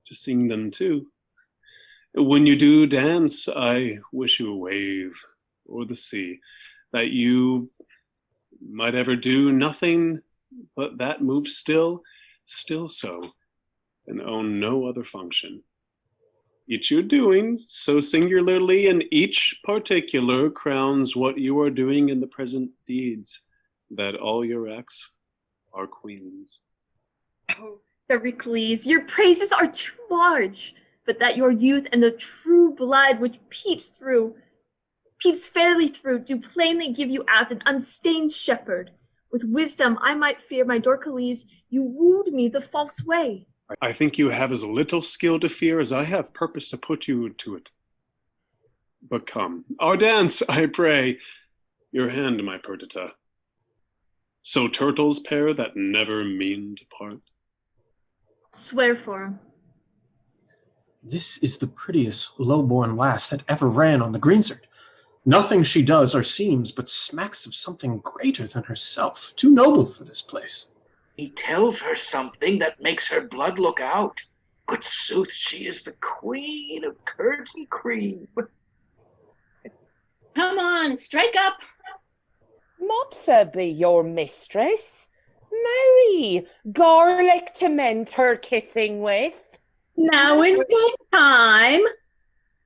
to sing them too. When you do dance, I wish you a wave or the sea, that you might ever do nothing but that move still so, and own no other function. Each your doings, so singularly, and each particular crowns what you are doing in the present deeds, that all your acts are queens. Oh, Pericles, your praises are too large, but that your youth and the true blood which peeps fairly through, do plainly give you out an unstained shepherd. With wisdom I might fear, my Dorcles, you wooed me the false way. I think you have as little skill to fear as I have purpose to put you to it. But come, our dance, I pray. Your hand, my Perdita. So turtles pair that never mean to part. Swear for him. This is the prettiest low-born lass that ever ran on the greensward. Nothing she does or seems but smacks of something greater than herself, too noble for this place. He tells her something that makes her blood look out. Good sooth, she is the queen of curds and cream. Come on, strike up. Mopsa be your mistress. Marry, garlic to mend her kissing with. Now in good time.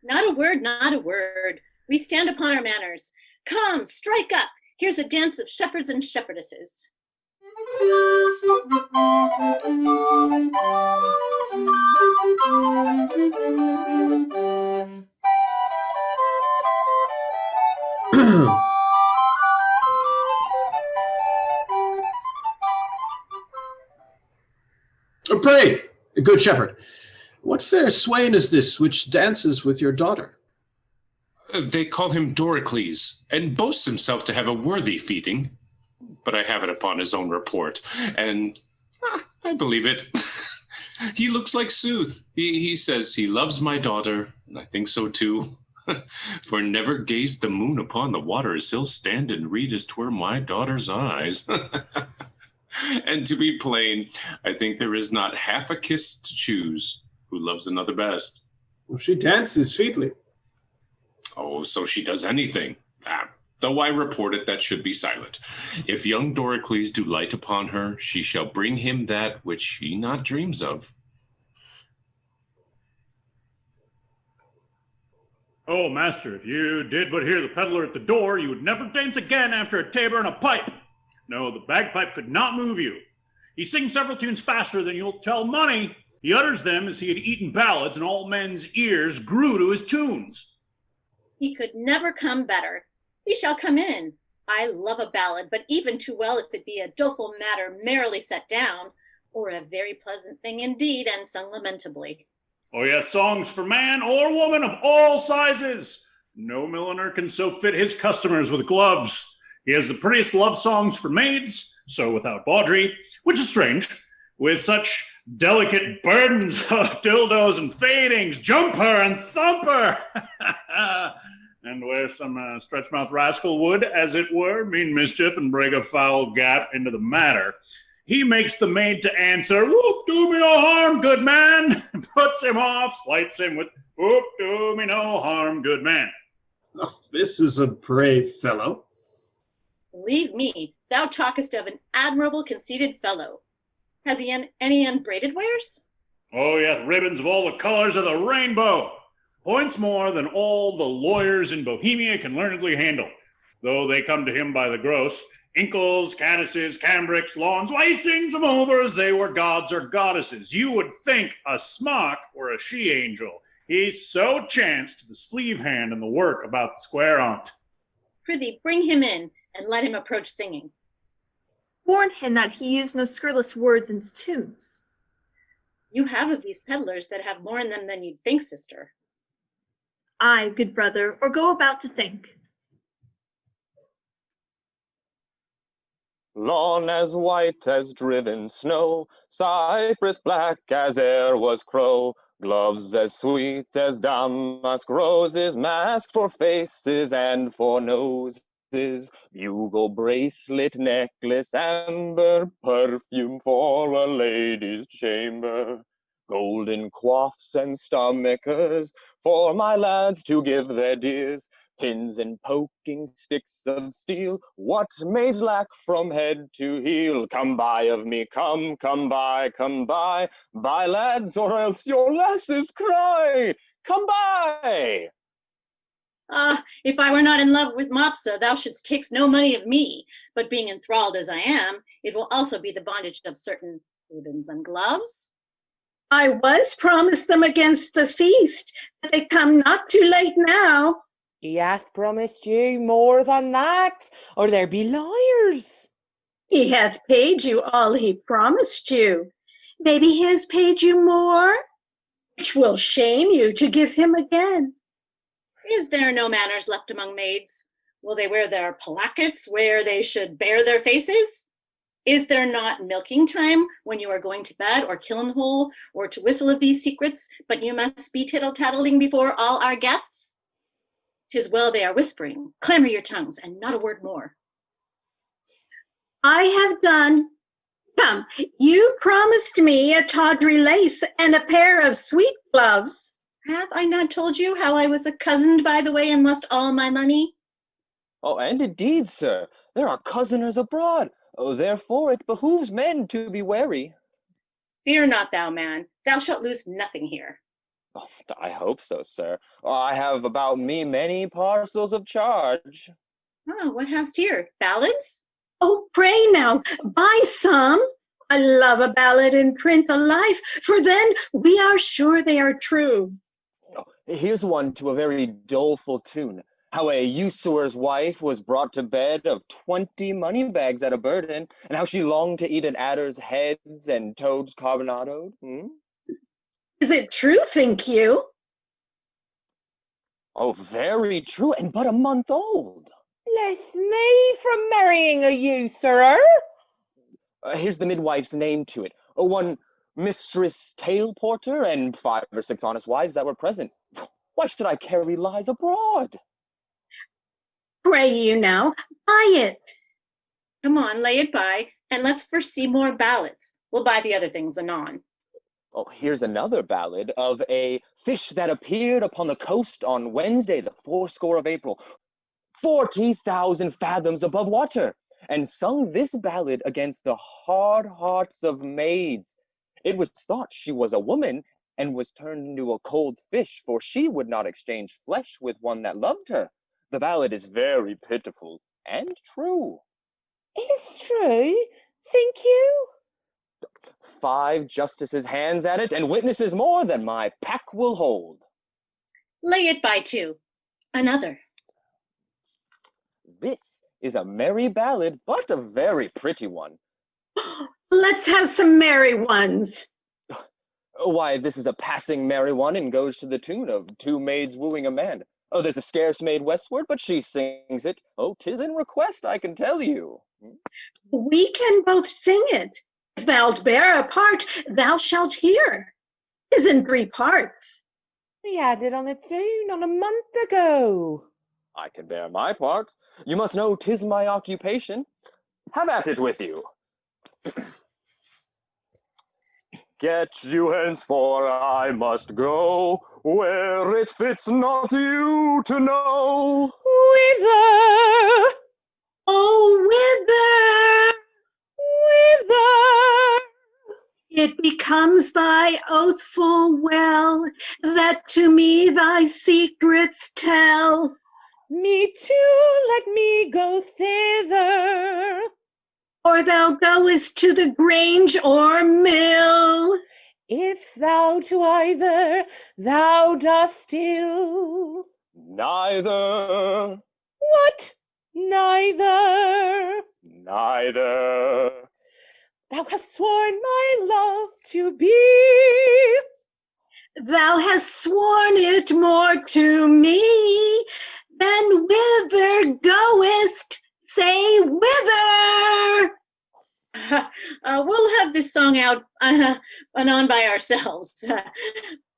Not a word, not a word. We stand upon our manners. Come, strike up. Here's a dance of shepherds and shepherdesses. Pray, good shepherd, what fair swain is this which dances with your daughter? They call him Doricles, and boasts himself to have a worthy feeding. But I have it upon his own report, and I believe it. He looks like sooth. He says he loves my daughter, and I think so too. For never gazed the moon upon the water as he'll stand and read as 'twere my daughter's eyes. And to be plain, I think there is not half a kiss to choose who loves another best. Well, she dances featly. Oh, so she does anything. Though I report it, that should be silent. If young Doricles do light upon her, she shall bring him that which he not dreams of. Oh, master, if you did but hear the peddler at the door, you would never dance again after a tabor and a pipe. No, the bagpipe could not move you. He sings several tunes faster than you'll tell money. He utters them as he had eaten ballads, and all men's ears grew to his tunes. He could never come better. He shall come in. I love a ballad, but even too well if it be a doleful matter merrily set down, or a very pleasant thing indeed, and sung lamentably. Oh, he hath songs for man or woman of all sizes. No milliner can so fit his customers with gloves. He has the prettiest love songs for maids, so without bawdry, which is strange, with such delicate burdens of dildos and fadings, jumper and thumper. And where some stretch-mouthed rascal would, as it were, mean mischief and break a foul gap into the matter, he makes the maid to answer, "Whoop, do me no harm, good man," puts him off, slights him with, "Whoop, do me no harm, good man." Oh, this is a brave fellow. Believe me, thou talkest of an admirable conceited fellow. Has he any unbraided wares? Oh, he hath ribbons of all the colors of the rainbow. Points more than all the lawyers in Bohemia can learnedly handle, though they come to him by the gross. Inkles, caddises, cambrics, lawns, why, he sings them over as they were gods or goddesses. You would think a smock were a she-angel. He's so chanced to the sleeve hand and the work about the square on't. Prithee, bring him in, and let him approach singing. Warn him that he use no scurrilous words in his tunes. You have of these peddlers that have more in them than you'd think, sister. Aye, good brother, or go about to think. Lawn as white as driven snow, cypress black as e'er was crow, gloves as sweet as damask roses, masked for faces and for noses, bugle, bracelet, necklace, amber, perfume for a lady's chamber, golden coifs and stomachers for my lads to give their dears, pins and poking sticks of steel, what maids lack from head to heel. Come buy of me, come buy, buy lads, or else your lasses cry. Come buy! Ah, if I were not in love with Mopsa, thou shouldst take no money of me. But being enthralled as I am, it will also be the bondage of certain ribbons and gloves. I was promised them against the feast, but they come not too late now. He hath promised you more than that, or there be liars. He hath paid you all he promised you. Maybe he has paid you more, which will shame you to give him again. Is there no manners left among maids? Will they wear their plackets where they should bare their faces? Is there not milking time when you are going to bed, or kiln hole, or to whistle of these secrets, but you must be tittle-tattling before all our guests? 'Tis well they are whispering. Clamor your tongues, and not a word more. I have done. Come, you promised me a tawdry lace and a pair of sweet gloves. Have I not told you how I was a cozened by the way and lost all my money? Oh, and indeed, sir, there are cousiners abroad. Oh, therefore it behooves men to be wary. Fear not, thou man. Thou shalt lose nothing here. Oh, I hope so, sir. I have about me many parcels of charge. Ah, what hast here? Ballads? Oh, pray now, buy some. I love a ballad in print alive, for then we are sure they are true. Oh, here's one to a very doleful tune. How a usurer's wife was brought to bed of 20 money bags at a burden, and how she longed to eat an adder's heads and toads carbonadoed. Is it true, think you? Oh, very true, and but a month old. Bless me from marrying a usurer. Here's the midwife's name to it. One Mistress Tailporter and 5 or 6 honest wives that were present. Why should I carry lies abroad? Pray you now, buy it. Come on, lay it by, and let's first see more ballads. We'll buy the other things anon. Oh, here's another ballad of a fish that appeared upon the coast on Wednesday, the fourscore of April, 40,000 fathoms above water, and sung this ballad against the hard hearts of maids. It was thought she was a woman, and was turned into a cold fish, for she would not exchange flesh with one that loved her. The ballad is very pitiful and true. Is true, think you? 5 justices' hands at it, and witnesses more than my pack will hold. Lay it by 2. Another. This is a merry ballad, but a very pretty one. Let's have some merry ones. Why, this is a passing merry one, and goes to the tune of 2 maids wooing a man. Oh, there's a scarce maid westward, but she sings it. Oh, 'tis in request, I can tell you. We can both sing it. If thou'lt bear a part, thou shalt hear. 'Tis in 3 parts. We had it on a tune on a month ago. I can bear my part. You must know 'tis my occupation. Have at it with you. Get you hence, for I must go where it fits not you to know. Whither? Oh, whither? Whither? It becomes thy oath full well that to me thy secrets tell. Me too, let me go thither. Or thou goest to the grange or mill. If thou to either thou dost ill. Neither. What? Neither. Neither. Thou hast sworn my love to be. Thou hast sworn it more to me than whither goest. Say whither. We'll have this song out and on by ourselves.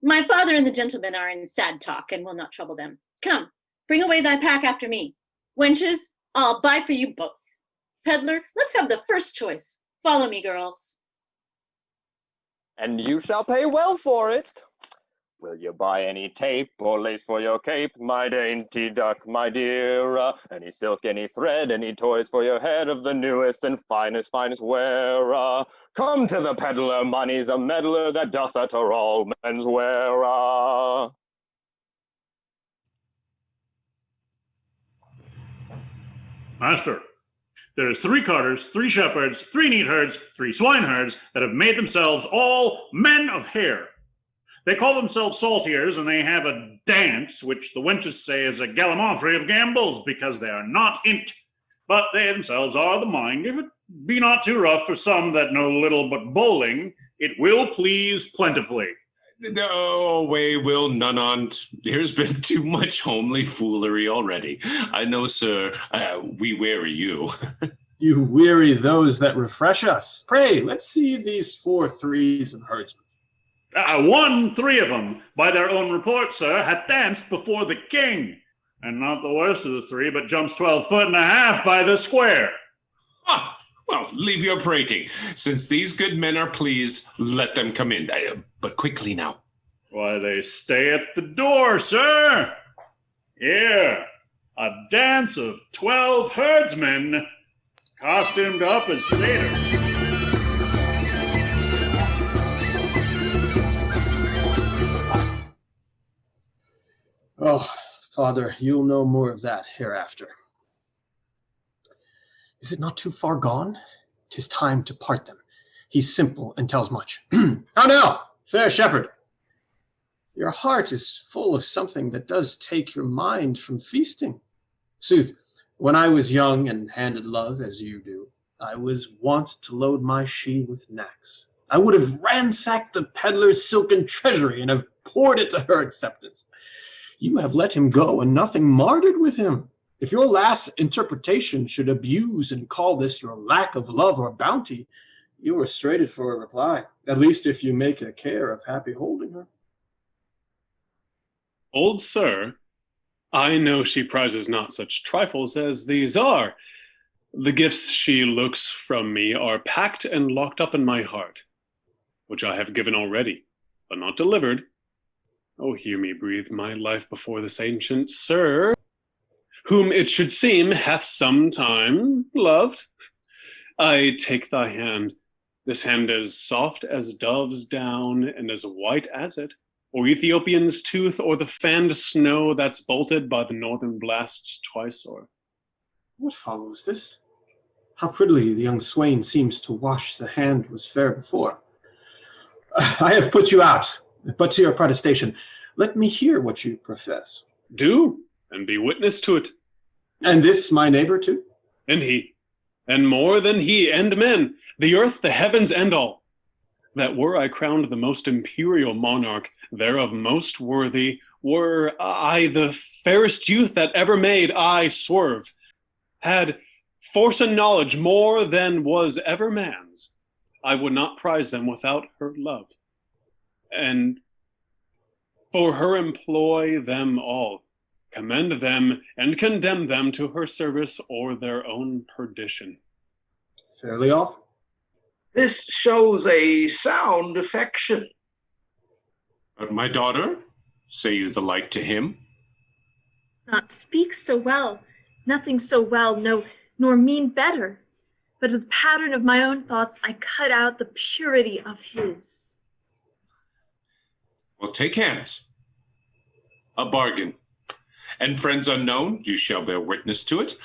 My father and the gentlemen are in sad talk, and will not trouble them. Come, bring away thy pack after me. Wenches, I'll buy for you both. Peddler, let's have the first choice. Follow me, girls. And you shall pay well for it. Will you buy any tape or lace for your cape, my dainty duck, my dear? Any silk, any thread, any toys for your head of the newest and finest wear? Come to the peddler, money's a meddler that doth utter all men's wear. Master, there's 3 carters, 3 shepherds, 3 neatherds, 3 swineherds that have made themselves all men of hair. They call themselves saltiers, and they have a dance, which the wenches say is a gallimaufry of gambols, because they are not in't. But they themselves are the mind, if it be not too rough for some that know little but bowling, it will please plentifully. No way will none on't. There's been too much homely foolery already. I know, sir, we weary you. You weary those that refresh us. Pray, let's see these 4 threes of herdsmen. 3 of them, by their own report, sir, hath danced before the king, and not the worst of the 3, but jumps 12 foot and a half by the square. Ah, well, leave your prating. Since these good men are pleased, let them come in. But quickly now. Why, they stay at the door, sir. Here, a dance of 12 herdsmen, costumed up as satyrs. Oh, Father, you'll know more of that hereafter. Is it not too far gone? 'Tis time to part them. He's simple and tells much. How now, fair shepherd? Your heart is full of something that does take your mind from feasting. Sooth, when I was young and handed love as you do, I was wont to load my she with knacks. I would have ransacked the peddler's silken treasury and have poured it to her acceptance. You have let him go, and nothing martyred with him. If your last interpretation should abuse and call this your lack of love or bounty, you are strated for a reply, at least if you make a care of happy holding her. Old sir, I know she prizes not such trifles as these are. The gifts she looks from me are packed and locked up in my heart, which I have given already, but not delivered. Oh, hear me breathe my life before this ancient sir, whom it should seem hath sometime loved. I take thy hand, this hand as soft as dove's down and as white as it, or Ethiopian's tooth, or the fanned snow that's bolted by the northern blasts twice o'er. What follows this? How prettily the young swain seems to wash the hand was fair before. I have put you out, but to your protestation, let me hear what you profess. Do, and be witness to it. And this my neighbor too? And he, and more than he, and men, the earth, the heavens, and all, that were I crowned the most imperial monarch, thereof most worthy, were I the fairest youth that ever made I swerve, had force and knowledge more than was ever man's, I would not prize them without her love, and for her employ them all, commend them and condemn them to her service or their own perdition. Fairly off. This shows a sound affection. But my daughter, say you the like to him? Not speak so well, nothing so well, no, nor mean better. But with the pattern of my own thoughts, I cut out the purity of his. Well, take hands. A bargain. And friends unknown, you shall bear witness to it.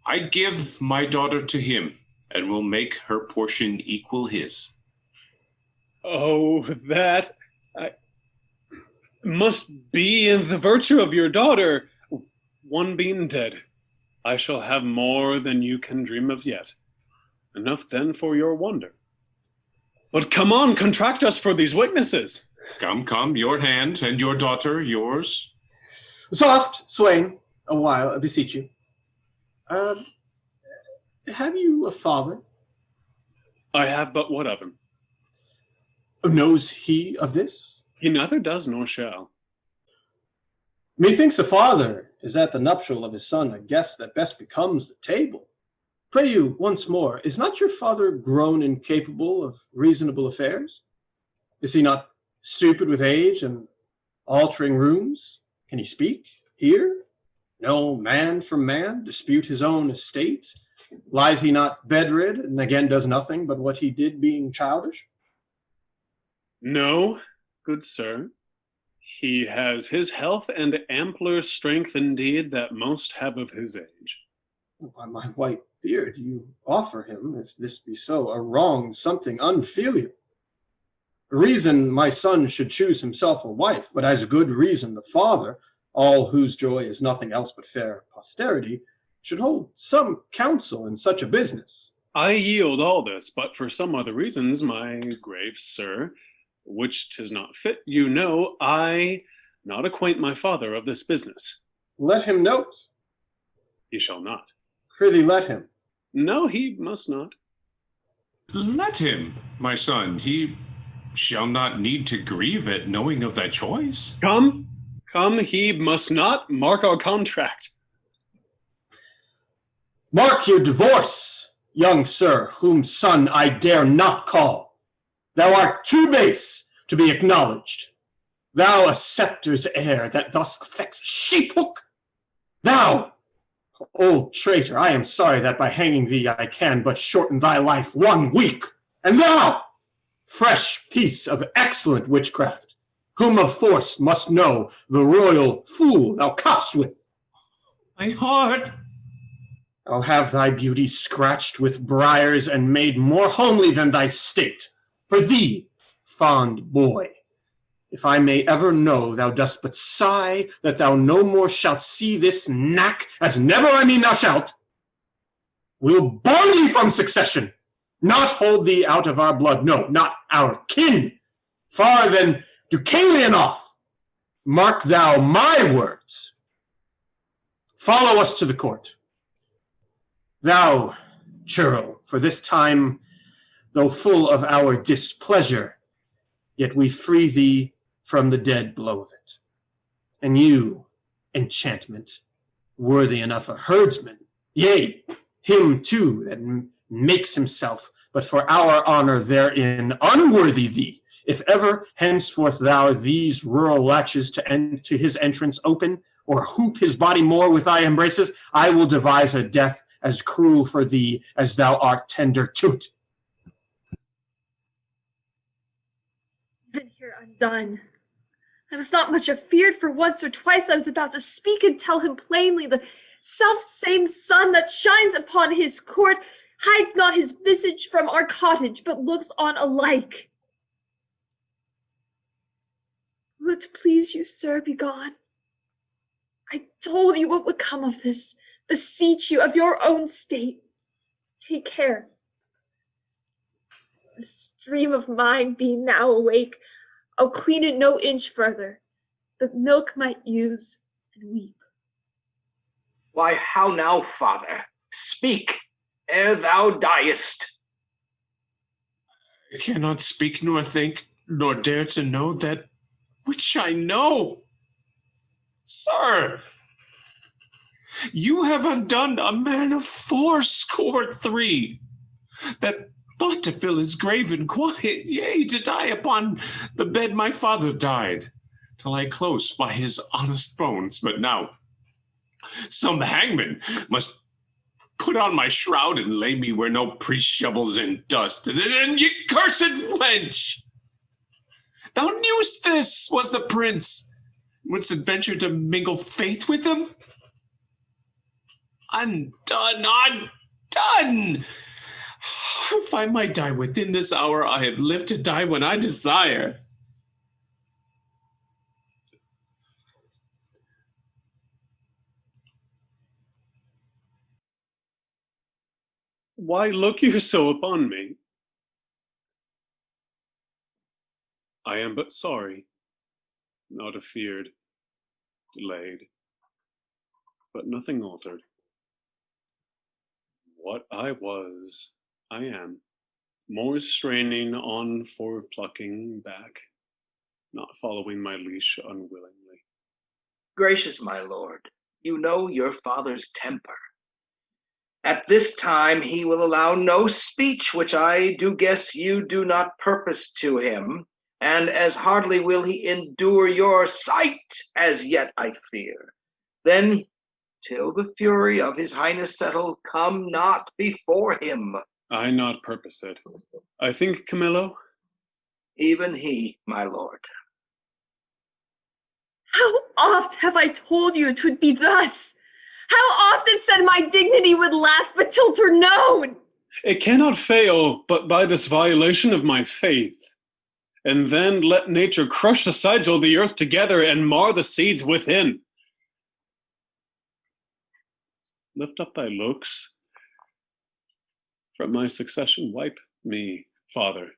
I give my daughter to him, and will make her portion equal his. Oh, that must be in the virtue of your daughter, one being dead. I shall have more than you can dream of yet. Enough then for your wonder. But come on, contract us for these witnesses. Come, your hand, and your daughter, yours. Soft, swain, a while, I beseech you. Have you a father? I have but what of him? Knows he of this? He neither does nor shall. Methinks a father is at the nuptial of his son a guest that best becomes the table. Pray you, once more, is not your father grown incapable of reasonable affairs? Is he not stupid with age and altering rooms? Can he speak, hear? Know man from man, dispute his own estate? Lies he not bedrid, and again does nothing but what he did being childish? No, good sir. He has his health and ampler strength indeed that most have of his age. By my white beard, you offer him, if this be so, a wrong something unfilial. Reason my son should choose himself a wife, but as good reason the father, all whose joy is nothing else but fair posterity, should hold some counsel in such a business. I yield all this, but for some other reasons, my grave sir, which 'tis not fit, you know, I not acquaint my father of this business. Let him note. He shall not. Prithee, let him. No, he must not. Let him, my son. He shall not need to grieve at knowing of thy choice. Come, he must not mark our contract. Mark your divorce, young sir, whom son I dare not call. Thou art too base to be acknowledged. Thou a scepter's heir that thus affects a sheep-hook. Thou, old traitor, I am sorry that by hanging thee I can but shorten thy life 1 week. And thou, fresh piece of excellent witchcraft, whom of force must know the royal fool thou copst with. My heart. I'll have thy beauty scratched with briars and made more homely than thy state. For thee, fond boy, if I may ever know thou dost but sigh that thou no more shalt see this knack, as never I mean thou shalt, we'll bar thee from succession, not hold thee out of our blood, no, not our kin, far than Deucalion off. Mark thou my words. Follow us to the court. Thou, churl, for this time, though full of our displeasure, yet we free thee from the dead blow of it. And you, enchantment, worthy enough a herdsman, yea, him too that makes himself, but for our honor therein, unworthy thee, if ever henceforth thou these rural latches to his entrance open, or hoop his body more with thy embraces, I will devise a death as cruel for thee as thou art tender to't. Then here undone. I was not much afeard, for once or twice I was about to speak and tell him plainly the self-same sun that shines upon his court hides not his visage from our cottage, but looks on alike. Will it please you, sir, be gone? I told you what would come of this. Beseech you of your own state. Take care. The stream of mine being now awake, I'll queen it no inch further, but milk might use and weep. Why, how now, father? Speak, ere thou diest. I cannot speak nor think, nor dare to know that which I know. Sir, you have undone a man of 83, that thought to fill his grave in quiet, yea, to die upon the bed my father died, to lie close by his honest bones. But now some hangman must put on my shroud and lay me where no priest shovels in dust. And ye cursed wench! Thou knewst this was the prince, wouldst adventure to mingle faith with him? Undone, undone! If I might die within this hour, I have lived to die when I desire. Why look you so upon me? I am but sorry, not afeard, delayed, but nothing altered. What I was, I am, more straining on for plucking back, not following my leash unwillingly. Gracious my lord, you know your father's temper. At this time he will allow no speech which I do guess you do not purpose to him, and as hardly will he endure your sight as yet, I fear. Then, till the fury of his highness settle, come not before him. I not purpose it. I think, Camillo? Even he, my lord. How oft have I told you 'twould be thus? How often said my dignity would last but till 'twere known? It cannot fail but by this violation of my faith. And then let nature crush the sides of the earth together and mar the seeds within. Lift up thy looks. From my succession wipe me, father.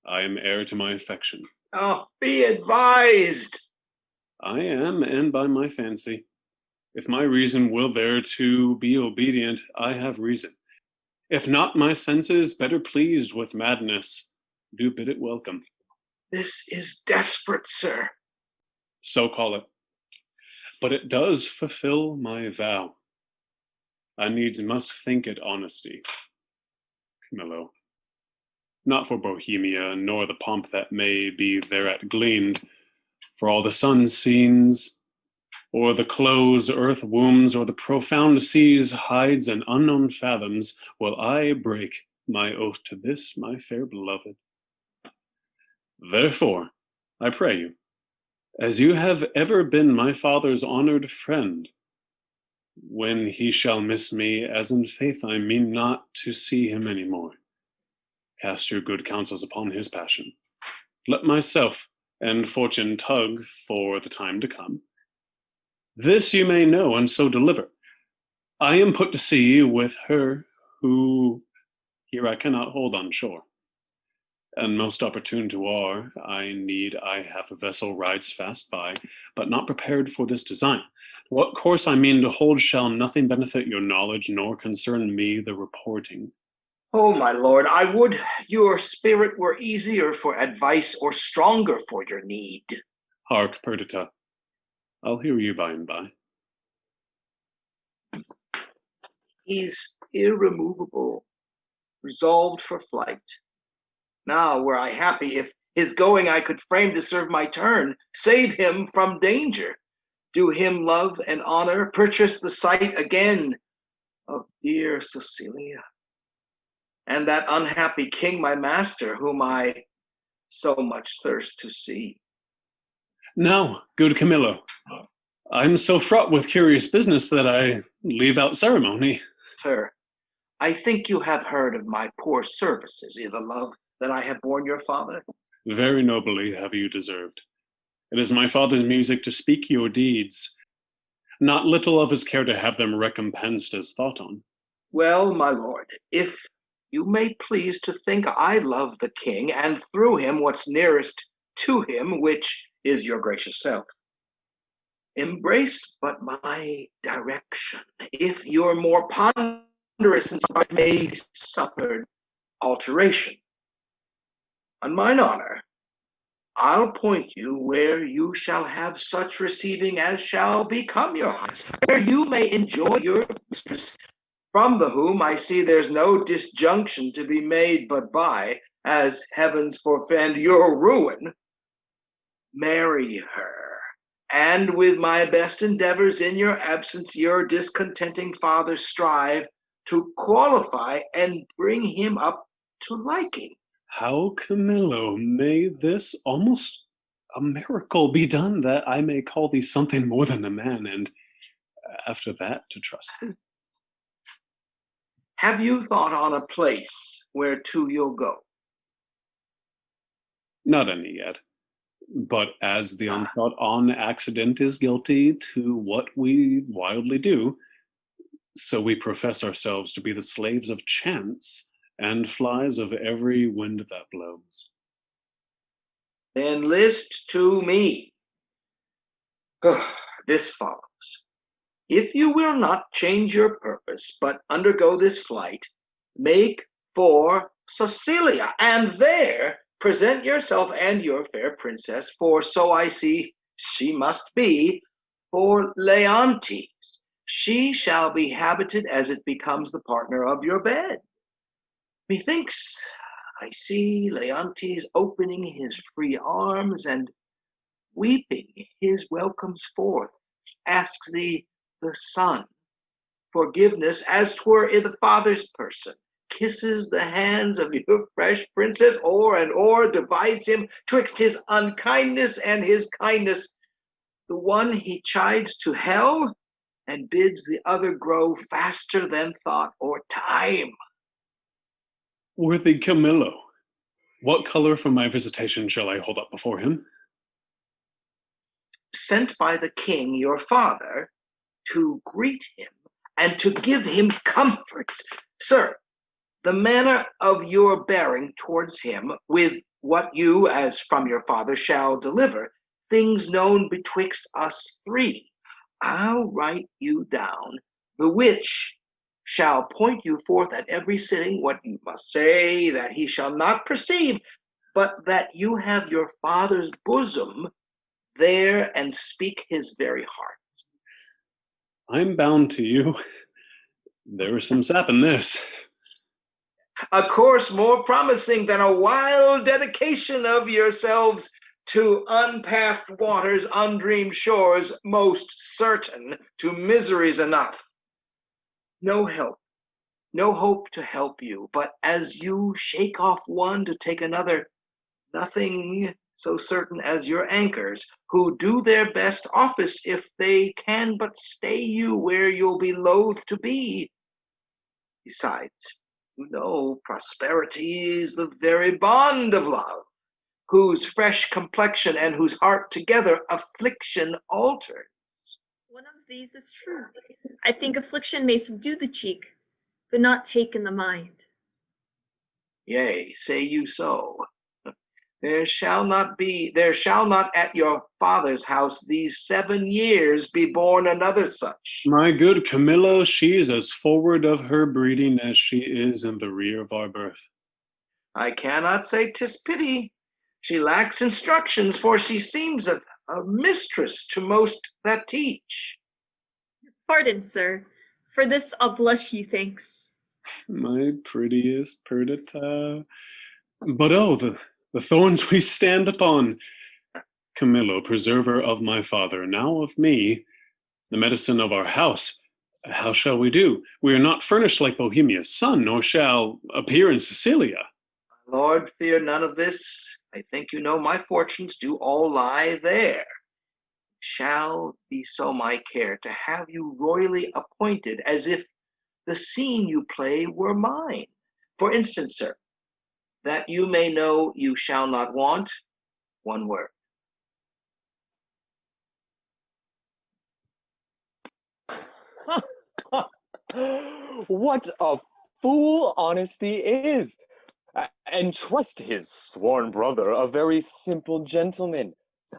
I am heir to my affection. Oh, be advised. I am, and by my fancy. If my reason will thereto be obedient, I have reason. If not, my senses, better pleased with madness, do bid it welcome. This is desperate, sir. So call it. But it does fulfill my vow. I needs must think it honesty, Camillo. Not for Bohemia, nor the pomp that may be thereat gleaned, for all the sun's scenes, or the close earth wombs, or the profound seas hides and unknown fathoms, will I break my oath to this my fair beloved. Therefore, I pray you, as you have ever been my father's honored friend, when he shall miss me, as in faith I mean not to see him any more, cast your good counsels upon his passion. Let myself and fortune tug for the time to come. This you may know, and so deliver. I am put to sea with her who here I cannot hold on shore. And most opportune to our, I have a vessel rides fast by, but not prepared for this design. What course I mean to hold shall nothing benefit your knowledge, nor concern me the reporting. Oh, my lord, I would your spirit were easier for advice or stronger for your need. Hark, Perdita, I'll hear you by and by. He's irremovable, resolved for flight. Now were I happy if his going I could frame to serve my turn, save him from danger, do him love and honor, purchase the sight again of dear Cecilia, and that unhappy king my master, whom I so much thirst to see. Now, good Camillo, I'm so fraught with curious business that I leave out ceremony. Sir, I think you have heard of my poor services in the love that I have borne your father. Very nobly have you deserved. It is my father's music to speak your deeds. Not little of his care to have them recompensed as thought on. Well, my lord, if you may please to think I love the king, and through him what's nearest to him, which is your gracious self, embrace but my direction. If your more ponderous and may suffer alteration, on mine honor, I'll point you where you shall have such receiving as shall become your highness, where you may enjoy your mistress, from the whom I see there's no disjunction to be made but by, as heavens forfend your ruin. Marry her, and with my best endeavors in your absence, your discontenting father strive to qualify and bring him up to liking. How, Camillo, may this almost a miracle be done that I may call thee something more than a man, and after that to trust thee? Have you thought on a place where to you'll go? Not any yet. But as the unthought on accident is guilty to what we wildly do, so we profess ourselves to be the slaves of chance and flies of every wind that blows. Then list to me. This follows. If you will not change your purpose, but undergo this flight, make for Sicilia, and there present yourself and your fair princess, for so I see she must be, for Leontes. She shall be habited as it becomes the partner of your bed. Methinks I see Leontes opening his free arms and weeping his welcomes forth, asks thee, the son, forgiveness as 'twere in the father's person, kisses the hands of your fresh princess, o'er and o'er divides him twixt his unkindness and his kindness. The one he chides to hell, and bids the other grow faster than thought or time. Worthy Camillo, what color for my visitation shall I hold up before him? Sent by the king your father to greet him and to give him comforts. Sir, the manner of your bearing towards him, with what you, as from your father, shall deliver, things known betwixt us three, I'll write you down, the which shall point you forth at every sitting what you must say, that he shall not perceive, but that you have your father's bosom there and speak his very heart. I'm bound to you. There is some sap in this. A course more promising than a wild dedication of yourselves to unpathed waters, undreamed shores, most certain to miseries enough. No help, no hope to help you, but as you shake off one to take another, nothing so certain as your anchors, who do their best office if they can but stay you where you'll be loath to be. Besides, you know prosperity is the very bond of love, whose fresh complexion and whose heart together affliction alters. One of these is true. I think affliction may subdue the cheek, but not take in the mind. Yea, say you so. There shall not at your father's house these 7 years be born another such. My good Camillo, she's as forward of her breeding as she is in the rear of our birth. I cannot say 'tis pity. She lacks instructions, for she seems a mistress to most that teach. Pardon, sir. For this I'll blush you thanks. My prettiest Perdita. But oh, the thorns we stand upon. Camillo, preserver of my father, now of me, the medicine of our house. How shall we do? We are not furnished like Bohemia's son, nor shall appear in Sicilia. Lord, fear none of this. I think you know my fortunes do all lie there. Shall be so my care to have you royally appointed, as if the scene you play were mine. For instance, sir, that you may know you shall not want one word. What a fool honesty is! And trust his sworn brother, a very simple gentleman.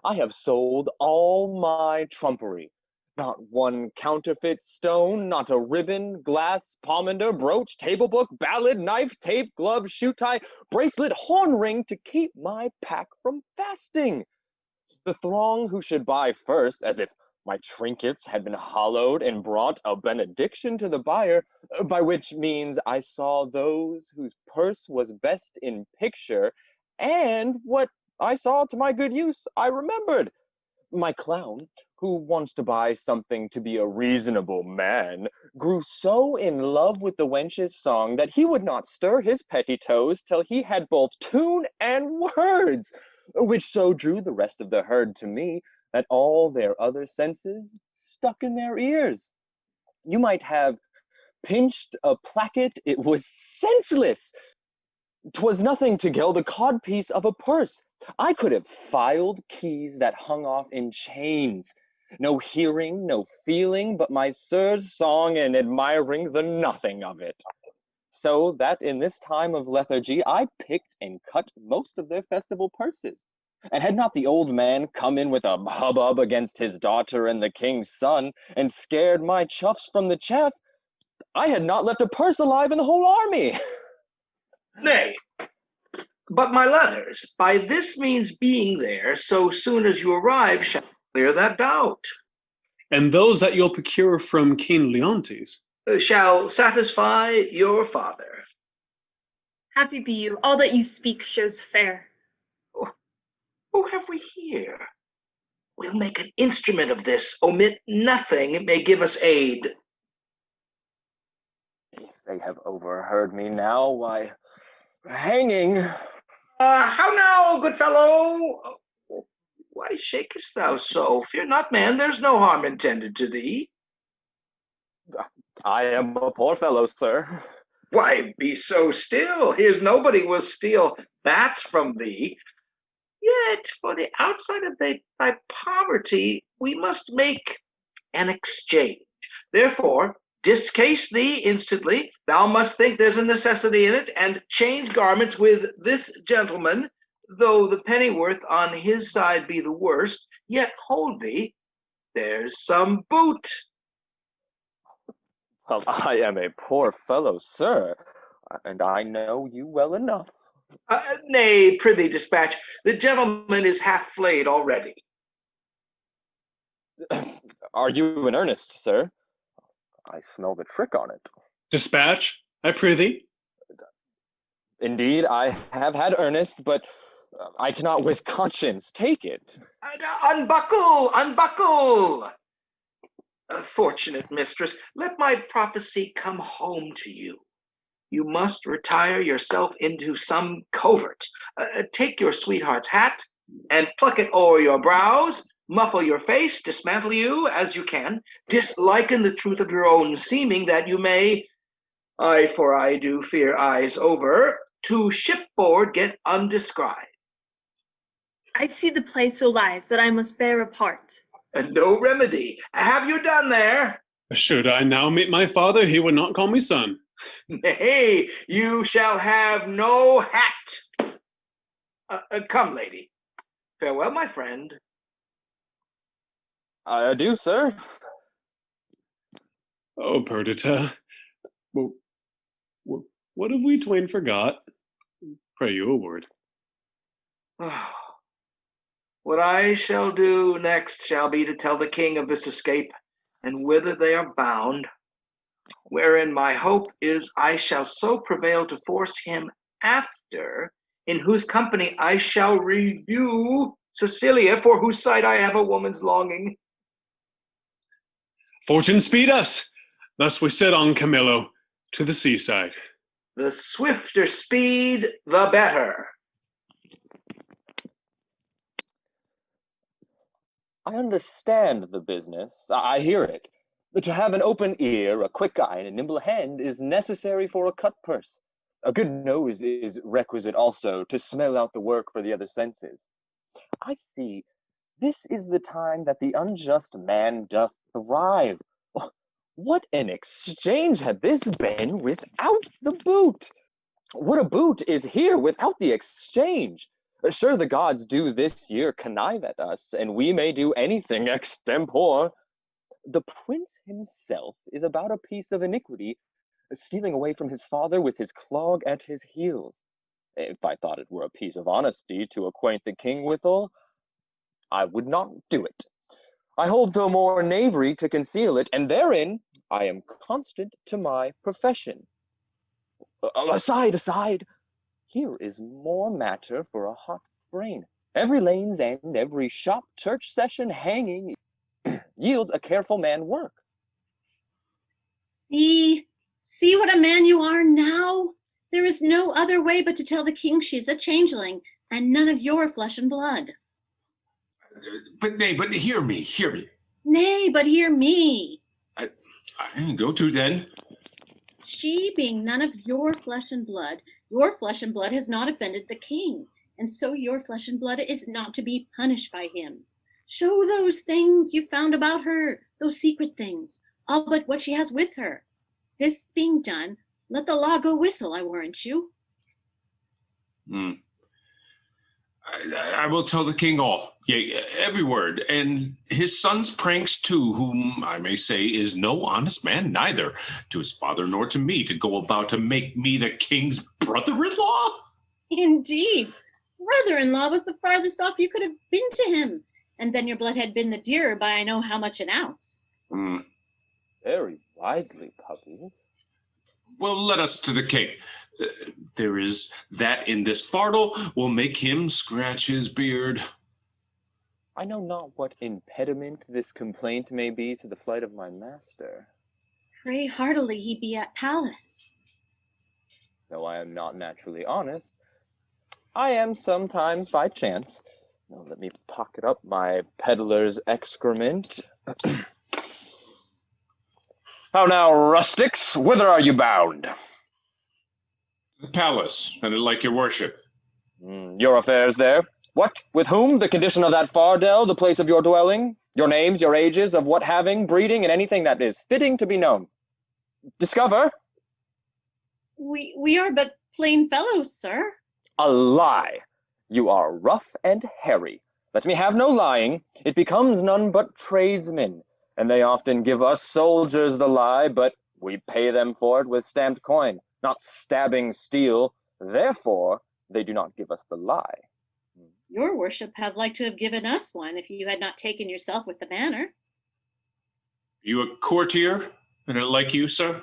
I have sold all my trumpery. Not one counterfeit stone, not a ribbon, glass, pomander, brooch, table book, ballad, knife, tape, glove, shoe tie, bracelet, horn ring to keep my pack from fasting. The throng who should buy first, as if my trinkets had been hollowed and brought a benediction to the buyer, by which means I saw those whose purse was best in picture, and what I saw to my good use I remembered. My clown, who wants to buy something to be a reasonable man, grew so in love with the wench's song that he would not stir his petticoats till he had both tune and words, which so drew the rest of the herd to me that all their other senses stuck in their ears. You might have pinched a placket, it was senseless. 'Twas nothing to gild a codpiece of a purse. I could have filed keys that hung off in chains. No hearing, no feeling, but my sir's song and admiring the nothing of it. So that in this time of lethargy I picked and cut most of their festival purses. And had not the old man come in with a hubbub against his daughter and the king's son, and scared my chuffs from the chaff, I had not left a purse alive in the whole army. Nay, but my letters, by this means being there, so soon as you arrive, shall clear that doubt. And those that you'll procure from King Leontes shall satisfy your father. Happy be you. All that you speak shows fair. Who have we here? We'll make an instrument of this. Omit nothing, it may give us aid. If they have overheard me now, why, hanging. How now, good fellow? Why shakest thou so? Fear not, man, there's no harm intended to thee. I am a poor fellow, sir. Why, be so still. Here's nobody will steal that from thee. Yet, for the outside of thy poverty, we must make an exchange. Therefore, discase thee instantly. Thou must think there's a necessity in it, and change garments with this gentleman. Though the pennyworth on his side be the worst, yet hold thee, there's some boot. Well, I am a poor fellow, sir, and I know you well enough. Nay, prithee dispatch. The gentleman is half flayed already. Are you in earnest, sir? I smell the trick on it. Dispatch, I prithee. Indeed, I have had earnest, but I cannot with conscience take it. Unbuckle, unbuckle! Fortunate mistress, let my prophecy come home to you. You must retire yourself into some covert. Take your sweetheart's hat and pluck it o'er your brows, muffle your face, dismantle you as you can, disliken the truth of your own seeming, that you may, for I do fear eyes over, to shipboard get undescried. I see the play so lies that I must bear a part. No remedy. Have you done there? Should I now meet my father, he would not call me son. Nay, you shall have no hat. Come, lady. Farewell, my friend. Adieu, sir. Oh, Perdita, what have we twain forgot? Pray you a word. What I shall do next shall be to tell the king of this escape, and whither they are bound, wherein my hope is I shall so prevail to force him after, in whose company I shall review Cecilia, for whose sight I have a woman's longing. Fortune speed us! Thus we sit on Camillo, to the seaside. The swifter speed, the better. I understand the business. I hear it. To have an open ear, a quick eye, and a nimble hand is necessary for a cut purse. A good nose is requisite also to smell out the work for the other senses. I see, this is the time that the unjust man doth thrive. What an exchange had this been without the boot! What a boot is here without the exchange! Sure the gods do this year connive at us, and we may do anything extempore. The prince himself is about a piece of iniquity, stealing away from his father with his clog at his heels. If I thought it were a piece of honesty to acquaint the king withal, I would not do it. I hold no more knavery to conceal it, and therein I am constant to my profession. Aside, aside, here is more matter for a hot brain. Every lane's end, every shop, church session, hanging, yields a careful man work. See what a man you are now? There is no other way but to tell the king she's a changeling, and none of your flesh and blood. But hear me. Nay, but hear me. I go to then. She being none of your flesh and blood has not offended the king, and so your flesh and blood is not to be punished by him. Show those things you found about her, those secret things, all but what she has with her. This being done, let the law go whistle, I warrant you. I will tell the king all, yea, every word, and his son's pranks too, whom I may say is no honest man neither, to his father nor to me, to go about to make me the king's brother-in-law. Indeed, brother-in-law was the farthest off you could have been to him, and then your blood had been the dearer by I know how much an ounce. Very wisely, puppies. Well, let us to the king. There is that in this fardel will make him scratch his beard. I know not what impediment this complaint may be to the flight of my master. Pray heartily he be at palace. Though I am not naturally honest, I am sometimes by chance. Now let me pocket up my peddler's excrement. How now, rustics, whither are you bound? The palace, and like your worship. Your affairs there? What? With whom? The condition of that fardel, the place of your dwelling? Your names, your ages, of what having, breeding, and anything that is fitting to be known. Discover. We are but plain fellows, sir. A lie. You are rough and hairy. Let me have no lying. It becomes none but tradesmen, and they often give us soldiers the lie, but we pay them for it with stamped coin, not stabbing steel. Therefore, they do not give us the lie. Your worship have like to have given us one if you had not taken yourself with the manner. You a courtier, and it like you, sir?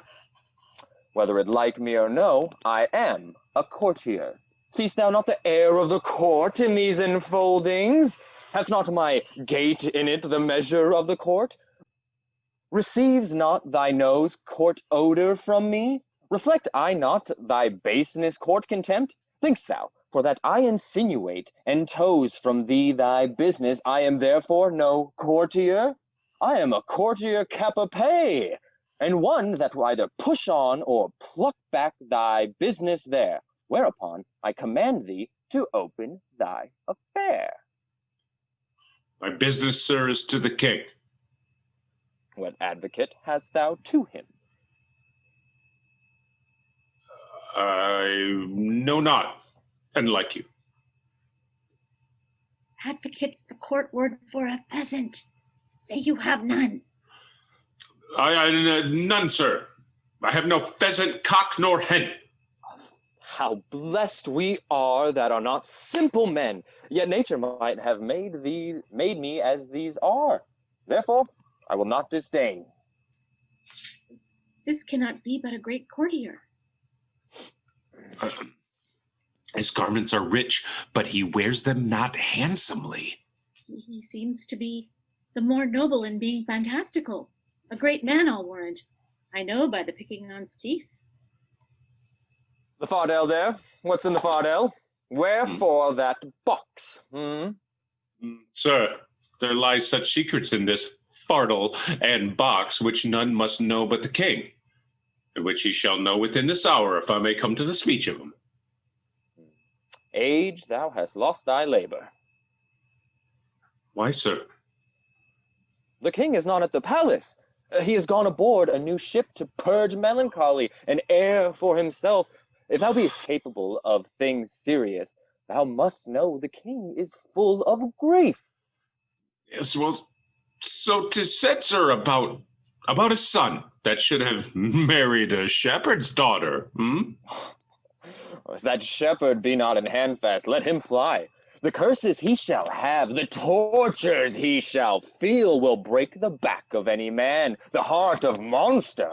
Whether it like me or no, I am a courtier. Seest thou not the air of the court in these enfoldings? Hath not my gait in it the measure of the court? Receives not thy nose court odor from me? Reflect I not thy baseness court contempt? Think'st thou, for that I insinuate and toes from thee thy business, I am therefore no courtier? I am a courtier cap-a-pay, and one that will either push on or pluck back thy business there, whereupon I command thee to open thy affair. My business, sir, is to the king. What advocate hast thou to him? I know not, and like you. Advocate's the court word for a pheasant. Say you have none. None, sir. I have no pheasant, cock, nor hen. How blessed we are that are not simple men, yet nature might have made me as these are. Therefore, I will not disdain. This cannot be but a great courtier. His garments are rich, but he wears them not handsomely. He seems to be the more noble in being fantastical. A great man, I'll warrant. I know by the picking on's teeth. The fardel there? What's in the fardel? Wherefore that box? Sir, there lies such secrets in this. fardel and box which none must know but the king, and which he shall know within this hour, if I may come to the speech of him. Age, thou hast lost thy labor. Why, sir? The king is not at the palace. He has gone aboard a new ship to purge melancholy and air for himself. If thou beest capable of things serious, thou must know the king is full of grief. Yes, well, so 'tis said, sir, about a son that should have married a shepherd's daughter, hmm? If that shepherd be not in handfast, let him fly. The curses he shall have, the tortures he shall feel, will break the back of any man, the heart of monster.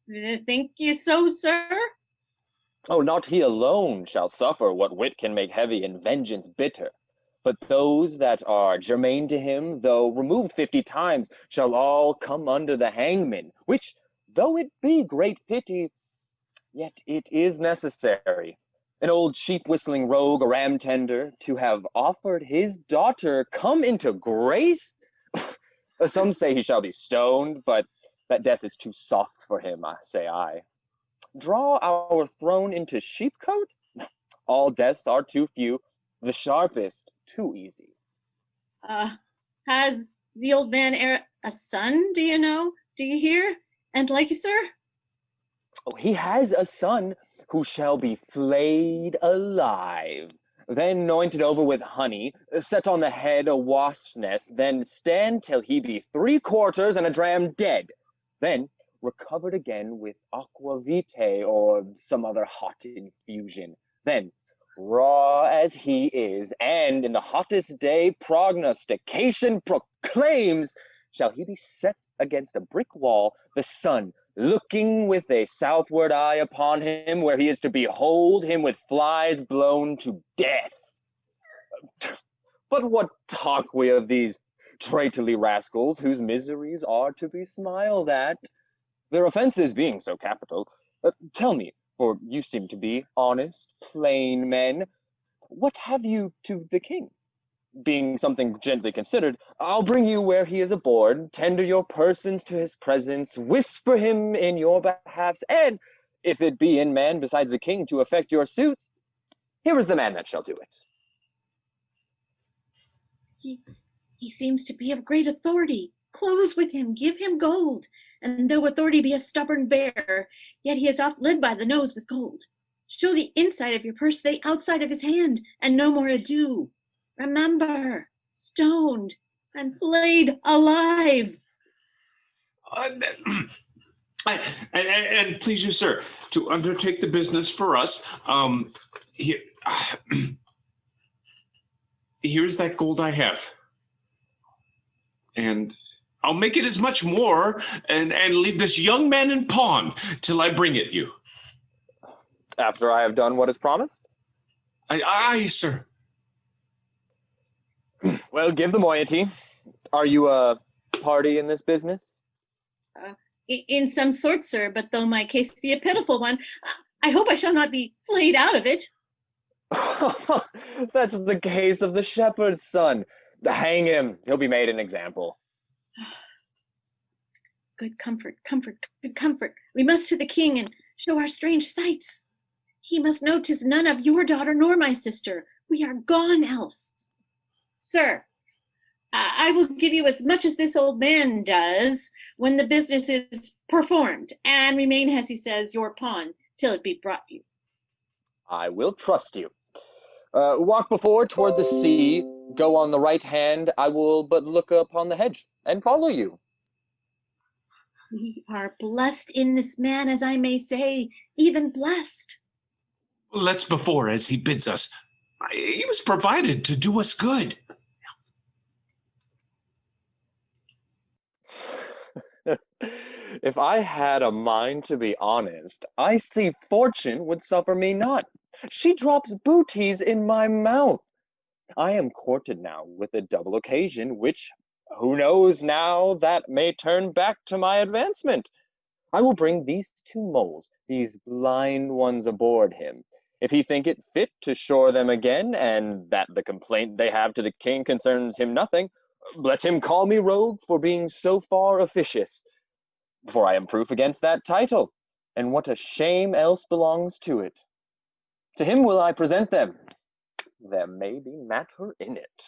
Think you so, sir? Oh, not he alone shall suffer what wit can make heavy and vengeance bitter. But those that are germane to him, though removed 50 times, shall all come under the hangman, which, though it be great pity, yet it is necessary. An old sheep-whistling rogue, a ram-tender, to have offered his daughter come into grace? Some say he shall be stoned, but that death is too soft for him, say I. Draw our throne into sheepcote? All deaths are too few, the sharpest too easy. Has the old man a son, do you know? Do you hear? And like you, sir? Oh, he has a son who shall be flayed alive, then anointed over with honey, set on the head a wasp's nest, then stand till he be 3/4 and a dram dead, then recovered again with aqua vitae or some other hot infusion, then raw as he is, and in the hottest day prognostication proclaims, shall he be set against a brick wall, the sun looking with a southward eye upon him, where he is to behold him with flies blown to death. But what talk we of these traitorly rascals, whose miseries are to be smiled at, their offences being so capital? Tell me, for you seem to be honest, plain men, what have you to the king? Being something gently considered, I'll bring you where he is aboard, tender your persons to his presence, whisper him in your behalfs, and if it be in man besides the king to effect your suits, here is the man that shall do it. He seems to be of great authority. Close with him, give him gold. And though authority be a stubborn bear, yet he is oft led by the nose with gold. Show the inside of your purse, the outside of his hand, and no more ado. Remember, stoned and flayed alive. And please you, sir, to undertake the business for us, here, here's that gold I have. And I'll make it as much more and leave this young man in pawn till I bring it you. After I have done what is promised? Aye, sir. Well, give the moiety. Are you a party in this business? In some sort, sir, but though my case be a pitiful one, I hope I shall not be flayed out of it. That's the case of the shepherd's son. Hang him. He'll be made an example. Good comfort, good comfort. We must to the king and show our strange sights. He must know 'tis none of your daughter nor my sister. We are gone else. Sir, I will give you as much as this old man does when the business is performed, and remain, as he says, your pawn till it be brought you. I will trust you. Walk before toward the sea, go on the right hand, I will but look upon the hedge, and follow you. We are blessed in this man, as I may say, even blessed. Let's before, as he bids us. He was provided to do us good. If I had a mind to be honest, I see fortune would suffer me not. She drops booties in my mouth. I am courted now with a double occasion, which, who knows now, that may turn back to my advancement. I will bring these 2 moles, these blind ones aboard him. If he think it fit to shore them again, and that the complaint they have to the king concerns him nothing, Let him call me rogue for being so far officious, for I am proof against that title, and what a shame else belongs to it. To him will I present them. There may be matter in it.